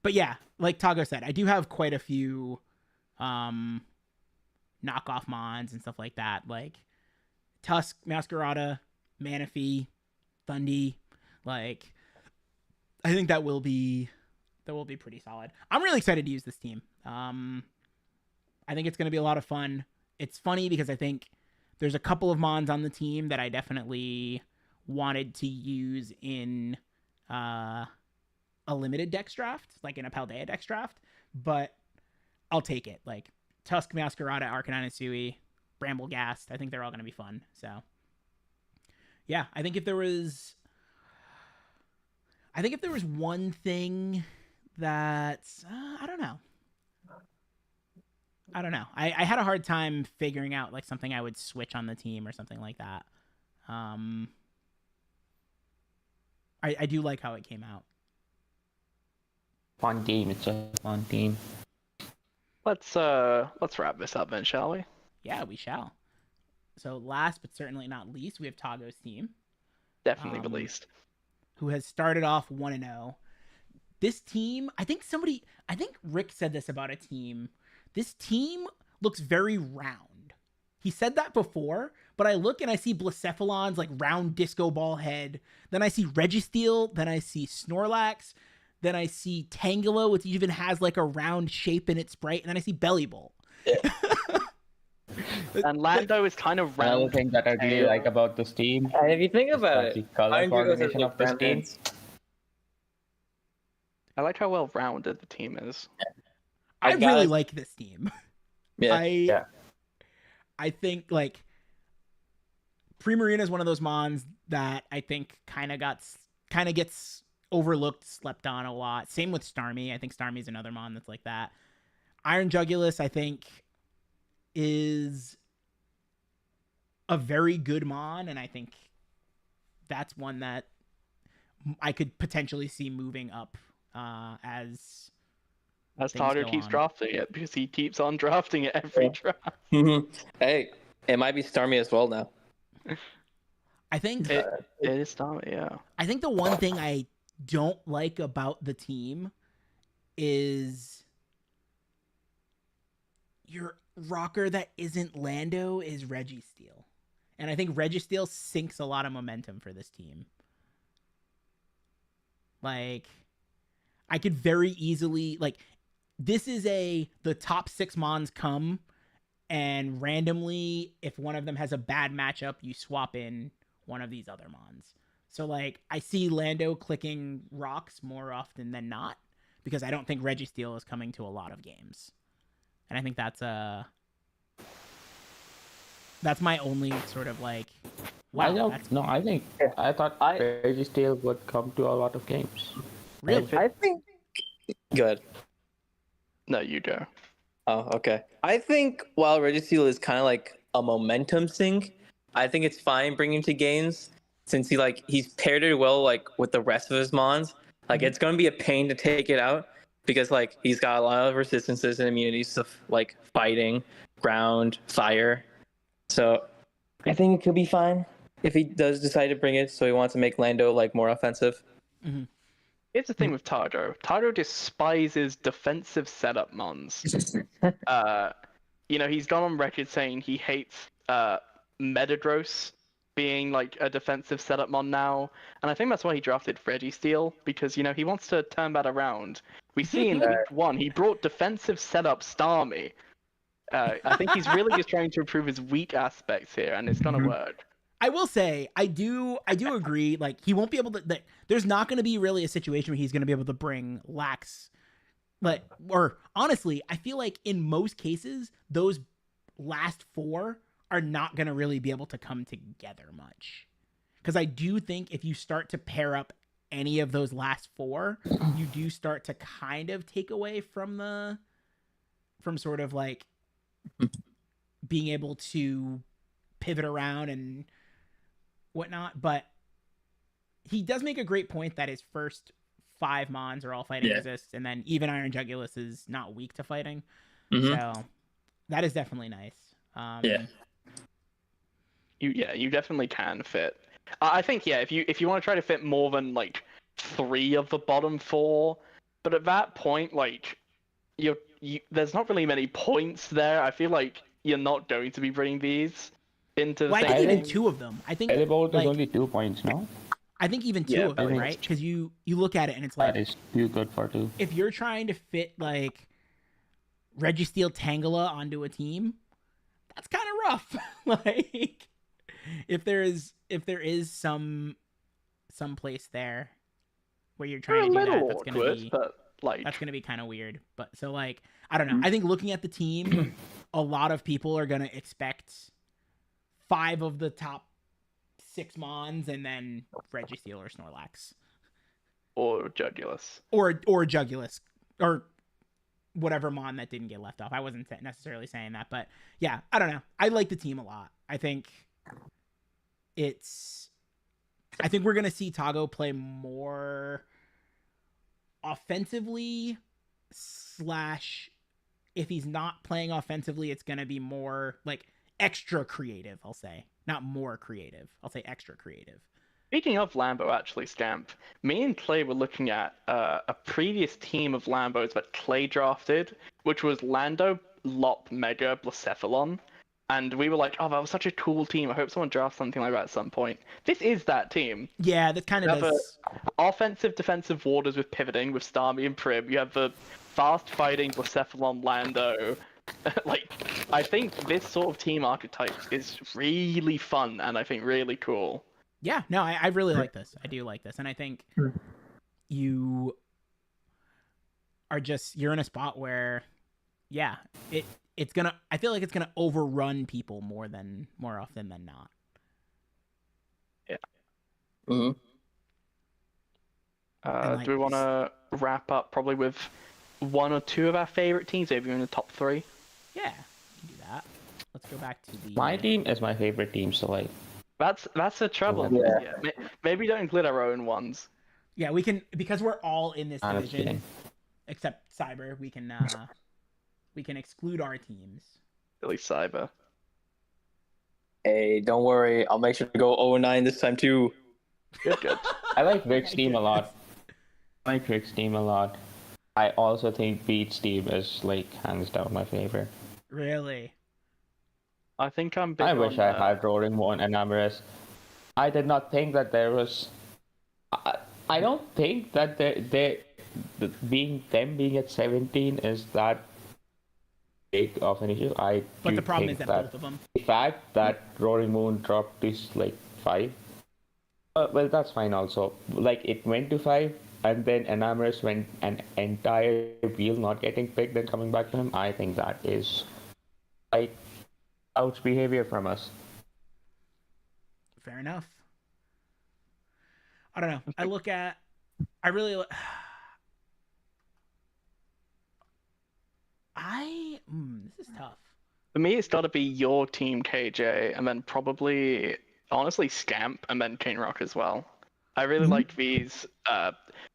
But yeah, like Tago said, I do have quite a few knockoff mons and stuff like that, like Tusk, Masquerada, Manaphy, Thundy. Like, I think that will be pretty solid. I'm really excited to use this team. I think it's going to be a lot of fun. It's funny because I think there's a couple of mons on the team that I definitely wanted to use in a limited dex draft, like in a Paldea dex draft, but I'll take it. Like Tusk, Masquerada, Arcanine, and Sui, Bramblegast. I think they're all going to be fun. So yeah, I think if there was one thing that I don't know. I had a hard time figuring out like something I would switch on the team or something like that. I do like how it came out. Fun team. It's a fun team. Let's wrap this up then, shall we? Yeah, we shall. So last but certainly not least, we have Tago's team. Definitely released. Who has started off 1-0. This team, I think Rick said this about a team. This team looks very round. He said that before, but I look and I see Blacephalon's like round disco ball head. Then I see Registeel. Then I see Snorlax. Then I see Tangela, which even has like a round shape in its sprite. And then I see Bellibolt. Yeah. And Lando is kind of round. Another thing that I really like about this team And if you think about is it, the color Iron Dragons coordination have of this team. remnants. I like how well rounded the team is. I got really it. like this team. Yeah. I think like Primarina is one of those mons that I think kind of gets overlooked, slept on a lot. Same with Starmie. I think Starmie's another mon that's like that. Iron Jugulus, I think, is a very good mon, and I think that's one that I could potentially see moving up as things Tago go keeps on. drafting it because he keeps on drafting it every draft. Hey, it might be Starmie as well now. I think It is not, yeah. I think the one thing I don't like about the team is your rocker that isn't Lando is Registeel. And I think Registeel sinks a lot of momentum for this team. Like, I could very easily, like, this is the top 6 mons come, and randomly, if one of them has a bad matchup, you swap in one of these other mons. So, like, I see Lando clicking rocks more often than not, because I don't think Registeel is coming to a lot of games. And I think that's my only sort of like, wow. I thought Registeel would come to a lot of games. Really? I think. Good. No, you go. Oh, okay. I think while Registeel is kind of like a momentum sink, I think it's fine bringing to games since he's paired it well like with the rest of his mons. Like it's gonna be a pain to take it out because like he's got a lot of resistances and immunities to like fighting, ground, fire. So I think it could be fine if he does decide to bring it. So he wants to make Lando like more offensive. Mm-hmm. Here's the thing with Tago. Tago despises defensive setup mons. He's gone on record saying he hates Metadros being like a defensive setup mon now, and I think that's why he drafted Registeel because he wants to turn that around. We see in week 1 he brought defensive setup Starmie. I think he's really just trying to improve his weak aspects here, and it's gonna work. I will say, I do agree. Like, he won't be able to. There's not going to be really a situation where he's going to be able to bring Lax. Or honestly, I feel like in most cases, those last 4 are not going to really be able to come together much. Because I do think if you start to pair up any of those last four, you do start to kind of take away from sort of like being able to pivot around and whatnot. But he does make a great point that his first 5 mons are all fighting resists, and then even Iron Jugulus is not weak to fighting. So that is definitely nice. You definitely can fit. I think if you want to try to fit more than like 3 of the bottom 4, but at that point like there's not really many points there. I feel like you're not going to be bringing these into the Well, I same think even game. 2 of them. I think Teleport like, is only 2 points, no? I think even 2 Yeah, of them, I think right? Because you look at it and it's like, That is too good for 2. if you're trying to fit like Registeel Tangela onto a team, that's kind of rough. Like if there is some place there where you're trying to do that, that's gonna be kind of weird. But so like, I don't know. I think looking at the team, a lot of people are gonna expect 5 of the top 6 mons and then Registeel or Snorlax or Jugulus or Jugulus or whatever mon that didn't get left off. I wasn't necessarily saying that, but yeah, I don't know. I like the team a lot. I think we're gonna see Tago play more offensively / if he's not playing offensively, it's gonna be more like extra creative. I'll say not more creative. I'll say extra creative. Speaking of Lambo, actually, Scamp, me and Clay were looking at a previous team of Lambos that Clay drafted, which was Lando, Lop, Mega, Blacephalon. And we were like, oh, that was such a cool team. I hope someone drafts something like that at some point. This is that team. Yeah, that kind of You have does. Offensive, defensive warders with pivoting with Starmie and Prib. You have the fast-fighting Blacephalon Lando. Like, I think this sort of team archetype is really fun and I think really cool. Yeah, no, I really like this. I do like this. And I think you are you're in a spot where, yeah, I feel like it's gonna overrun people more often than not. Yeah. Mm-hmm. Like, do we want to wrap up probably with 1 or 2 of our favorite teams, maybe in the top 3? Yeah, we can do that. Let's go back to the... My team is my favorite team, so like... That's the trouble. Yeah. Maybe don't include our own ones. Yeah, we can, because we're all in this I'm division, kidding. except Cyber, we can exclude our teams. At least Cyber. Hey, don't worry. I'll make sure to go 0-9 this time too. Good. I like Rick's team a lot. I also think Beat's team is like hands down my favorite. Really? I think I'm big I wish on, I had Roaring Moon and Amaris. I did not think that there was. I don't think that them being at 17 is that big of an issue. But the problem is that both of them. The fact that Roaring Moon dropped is like 5. Well, that's fine also. Like, it went to 5, and then Enamorous went an entire wheel not getting picked and coming back to him. I think that is, like, ouch behavior from us. Fair enough. I don't know. This is tough. For me, it's got to be your team, KJ, and then probably, honestly, Scamp, and then King Rock as well. I really like these,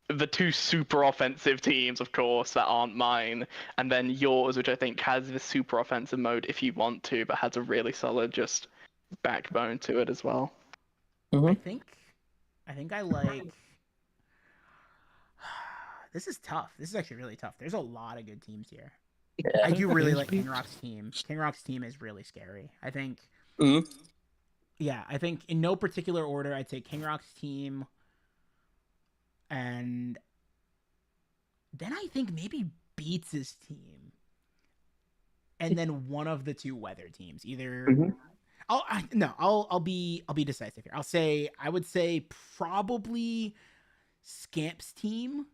the 2 super offensive teams, of course, that aren't mine, and then yours, which I think has the super offensive mode if you want to, but has a really solid just backbone to it as well. Mm-hmm. I think I like... This is tough. This is actually really tough. There's a lot of good teams here. Yeah. I do really like King Rock's team. King Rock's team is really scary. I think... Mm-hmm. Yeah, I think in no particular order, I'd say King Rock's team, and then I think maybe Beats' team, and then one of the 2 weather teams. Either I'll be decisive here. I would say probably Scamp's team,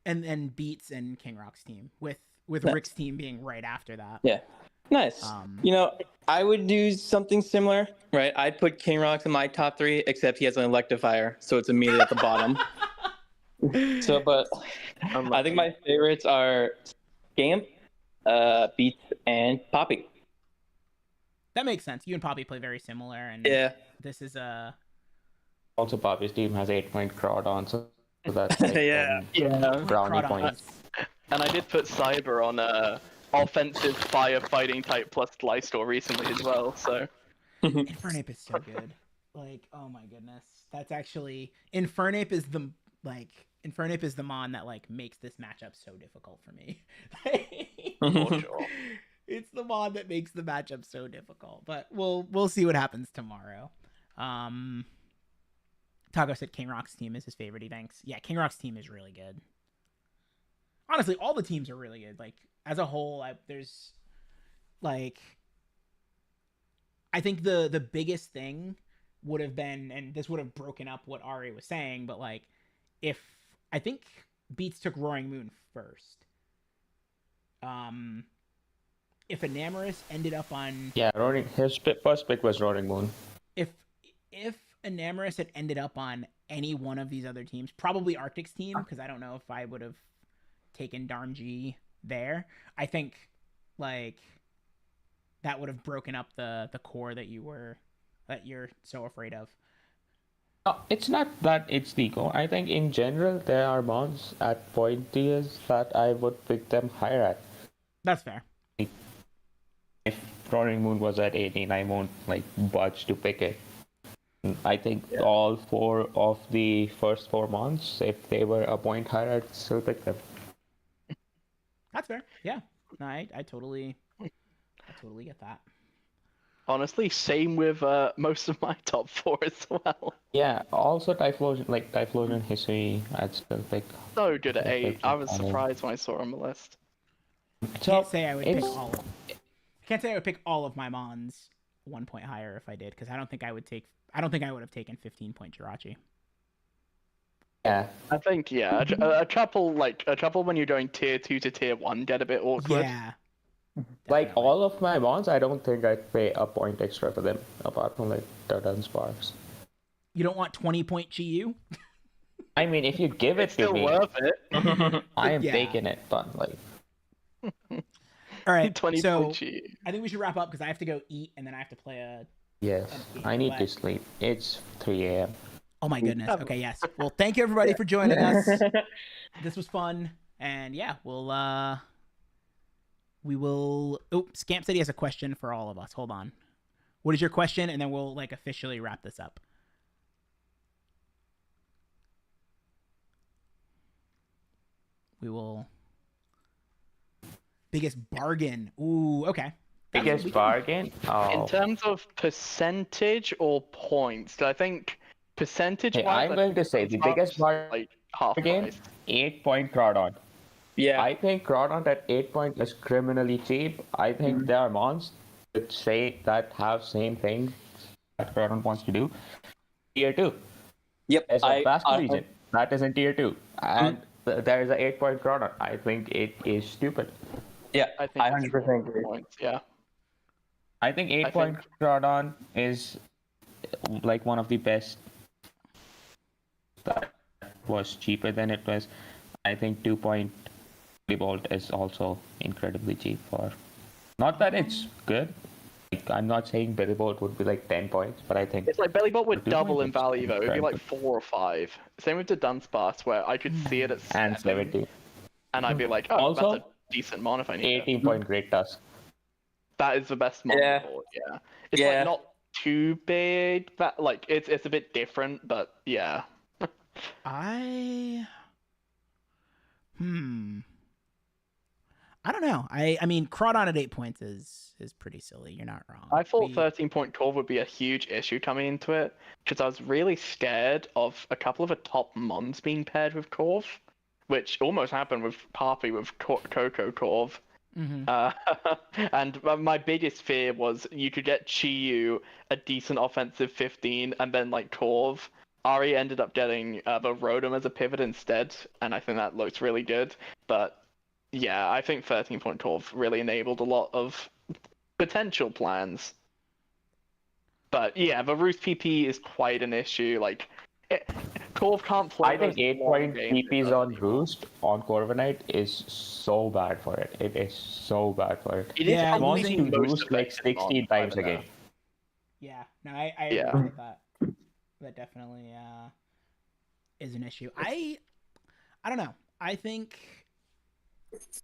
and then Beats and King Rock's team, with Rick's team being right after that. Yeah. Nice. I would do something similar, right? I'd put King Rox in my top 3, except he has an electivire, so it's immediately at the bottom. But I think my favorites are Scamp, Beats, and Poppy. That makes sense. You and Poppy play very similar, and Yeah. this is a. Also, Poppy's team has 8-point Crawdon, so that's like Yeah. brownie Crawdon points. is- And I did put Cyber on offensive firefighting type plus Lystor recently as well. So Infernape is so good. Like, oh my goodness, that's actually Infernape is the mon that like makes this matchup so difficult for me. for sure. It's the mon that makes the matchup so difficult. But we'll see what happens tomorrow. Tago said King Rock's team is his favorite. He thinks, yeah, King Rock's team is really good. Honestly, all the teams are really good. Like as a whole, there's like. I think the biggest thing would have been, and this would have broken up what Ari was saying, but like, if I think Beats took Roaring Moon first, if Enamorus ended up on His first pick was Roaring Moon. if Enamorus had ended up on any one of these other teams, probably Arctic's team, because I don't know if I would have taken Darnji there. I think like that would have broken up the core that you're so afraid of. It's not that it's the core. I think in general there are mons at point tiers that I would pick them higher at. That's fair. If Roaring Moon was at 18, I won't like budge to pick it. I think all 4 of the first 4 mons, if they were a point higher, I'd still pick them. That's fair. Yeah. No, I totally get that. Honestly, same with most of my top 4 as well. Yeah, also Typhlosion History, I'd still pick. So good at 8. I was surprised when I saw him on the list. I can't say I would pick all of my mons 1 point higher if I did, because I don't think I would have taken 15-point Jirachi. Yeah. I think a couple when you're going tier 2 to tier 1 get a bit awkward. Yeah. Like Definitely. all of my mons, I don't think I'd pay a point extra for them, apart from like Turtle Sparks. You don't want 20-point GU? I mean, if you give it It's to still me, worth it. I am Yeah. taking it, but like. All right. 20 So point G. I think we should wrap up because I have to go eat and then I have to play a. Yes, Okay, I need but- to sleep. It's 3 a.m. Oh my goodness. Okay. Yes. Well, thank you everybody for joining us. This was fun, and yeah, we will. Oh, Scamp said he has a question for all of us. Hold on. What is your question? And then we'll like officially wrap this up. We will. Biggest bargain. Ooh, okay. Biggest bargain? In Oh. terms of percentage or points, I think percentage. Hey, I'm going to say the biggest bargain, like half price. 8-point Crawdon. Yeah. I think Crawdon at 8 point is criminally cheap. I think there are mons that have same thing that Crawdon wants to do. Tier 2. Yep. There's a vast region that is in tier 2. And there is an 8-point Crawdon. I think it is stupid. Yeah. I think I it's 100% agree. points. Yeah. I think 8-point Crawdon is like one of the best that was cheaper than it was. I think 2-point Bolt is also incredibly cheap for. Not that it's good. Like, I'm not saying Billy Bolt would be like 10 points, but I think It's like Bellybot would Two double points in is value though. It'd be like incredible. 4 or 5. Same with the Dunsparce where I could see it at and 70. and I'd be like, oh, Also, that's a decent mon if I need it. 18-point Great Tusk. That is the best mon. Yeah. Yeah. It's Yeah. like not too big, but like it's a bit different, but yeah. I don't know. I mean, Crawdon at 8 points is pretty silly. You're not wrong. I thought 13-point Corv would be a huge issue coming into it because I was really scared of a couple of the top mons being paired with Corv, which almost happened with Poppy with Coco Corv. Mhm. And my biggest fear was you could get Chiyu a decent offensive 15 and then like Corv. Ari ended up getting the Rotom as a pivot instead, and I think that looks really good. But yeah, I think 13-point Corv really enabled a lot of potential plans. But yeah, the Roost PP is quite an issue. Like, Corv can't play. I think those 8 long point games TPs on anymore. Roost on Corviknight is so bad for it. It is so bad for it. It is Yeah, probably Wants the to most Roost like effective 16 on times a Fiverr. game. Yeah, no, I Yeah. agree with that. That definitely is an issue. I don't know. I think,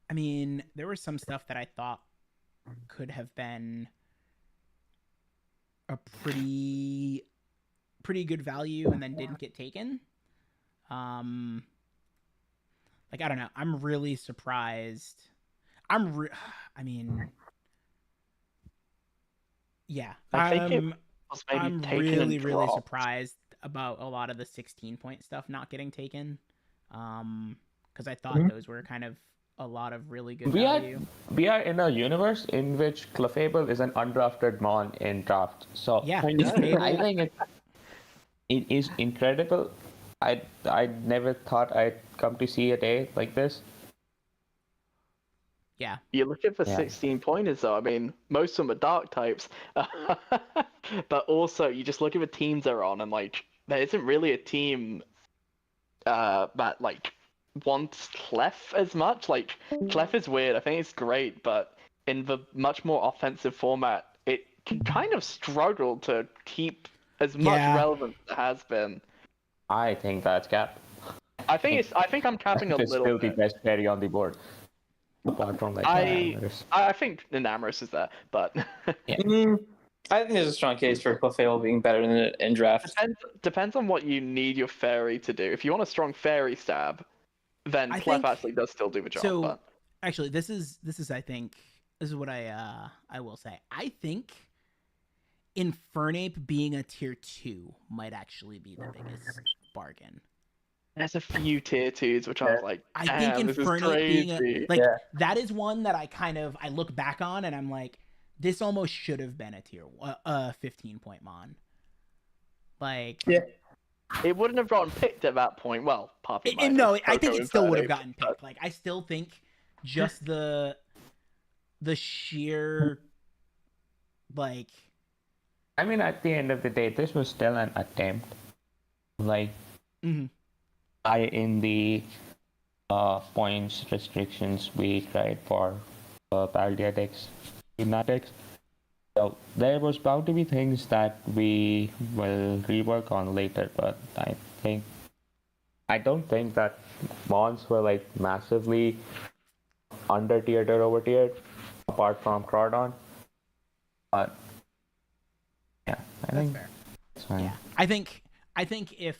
I mean, there was some stuff that I thought could have been a pretty good value and then didn't get taken. Like, I don't know. I'm really surprised. I mean, yeah. I think it was maybe I'm taken really and really dropped. surprised about a lot of the 16-point stuff not getting taken. Because I thought those were kind of a lot of really good value. We are in a universe in which Clefable is an undrafted mon in draft. So Yeah, I know. I think it is incredible. I never thought I'd come to see a day like this. Yeah. You look at the Yeah. 16 pointers though, I mean, most of them are dark types. But also, you just look at the teams they're on, and like, there isn't really a team that like wants Clef as much. Like, Clef is weird. I think it's great, but in the much more offensive format, it can kind of struggle to keep as much Yeah. relevance as it has been. I think that's cap. I think I'm capping a It's little still the bit. best carry on the board. Apart from like I think Enamorous is there, but I think there's a strong case for Clefable being better than in draft. depends on what you need your fairy to do. If you want a strong fairy stab, then I Clef think- actually does still do the job. So But actually, this is I think this is what I will say. I think Infernape being a tier 2 might actually be the biggest bargain. there's a few tier 2s which I was like, I think damn, this is Infernape being crazy. like Yeah. that is one that I look back on and I'm like, this almost should have been a tier 15-point mon. Like, Yeah. It wouldn't have gotten picked at that point. Well, Poppy might no, have. I think Coco it still would have Infernape, gotten but- picked. Like, I still think just the sheer like I mean, at the end of the day, this was still an attempt. Like, mhm. in the points restrictions, we tried for Paldiadex, Gymnatics. So there was bound to be things that we will rework on later, but I don't think that mons were like massively under tiered or over tiered, apart from Crawdon. But yeah, I think fair. it's fine. Yeah, I think if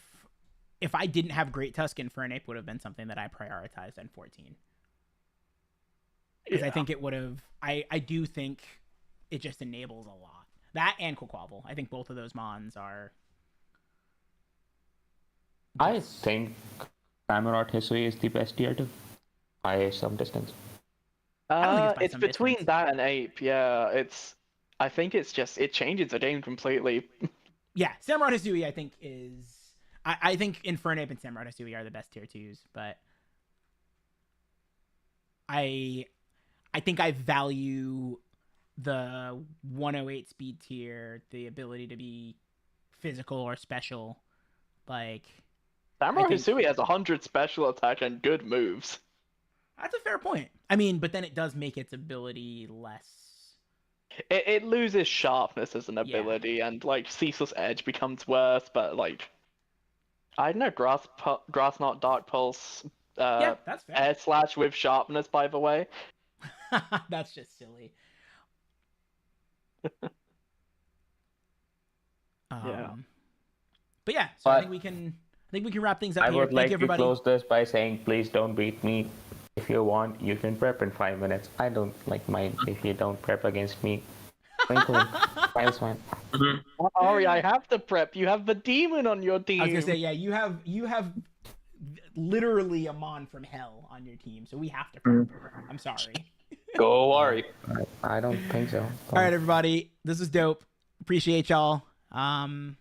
I didn't have Great Tusk, Infernape would have been something that I prioritized in 14. Because I think it would have. I do think it just enables a lot. That and Quaquavel. I think both of those mons are. I think Samurott Hisui is the best tier 2 by some distance. don't think it's by It's some between distance. that and Ape. Yeah, I think it's just it changes the game completely. Yeah, Samurott Hisui I think is. I think Infernape and Samurott Hisui are the best tier 2s, but I think I value the 108 speed tier, the ability to be physical or special. Like, Samurai think- Hisui has 100 special attack and good moves. that's a fair point. I mean, but then it does make its ability less. It loses sharpness as an ability, and like Ceaseless Edge becomes worse. But like, I don't know, Grass Knot, Dark Pulse, Yeah, that's fair. Air Slash with sharpness. By the way, That's just silly. Yeah. But yeah, so I But- think we can wrap things up I here. would Thank like you, to everybody. close this by saying, please don't beat me. If you want, you can prep in 5 minutes. I don't like mind if you don't prep against me. Twinkling. That's fine. Ari, I have the prep. You have the demon on your team. I was gonna say, yeah, you have literally a mon from hell on your team, so we have to. I'm sorry. Go Ari. I don't think so. All right, everybody, this is dope. Appreciate y'all. And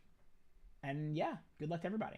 yeah, good luck to everybody.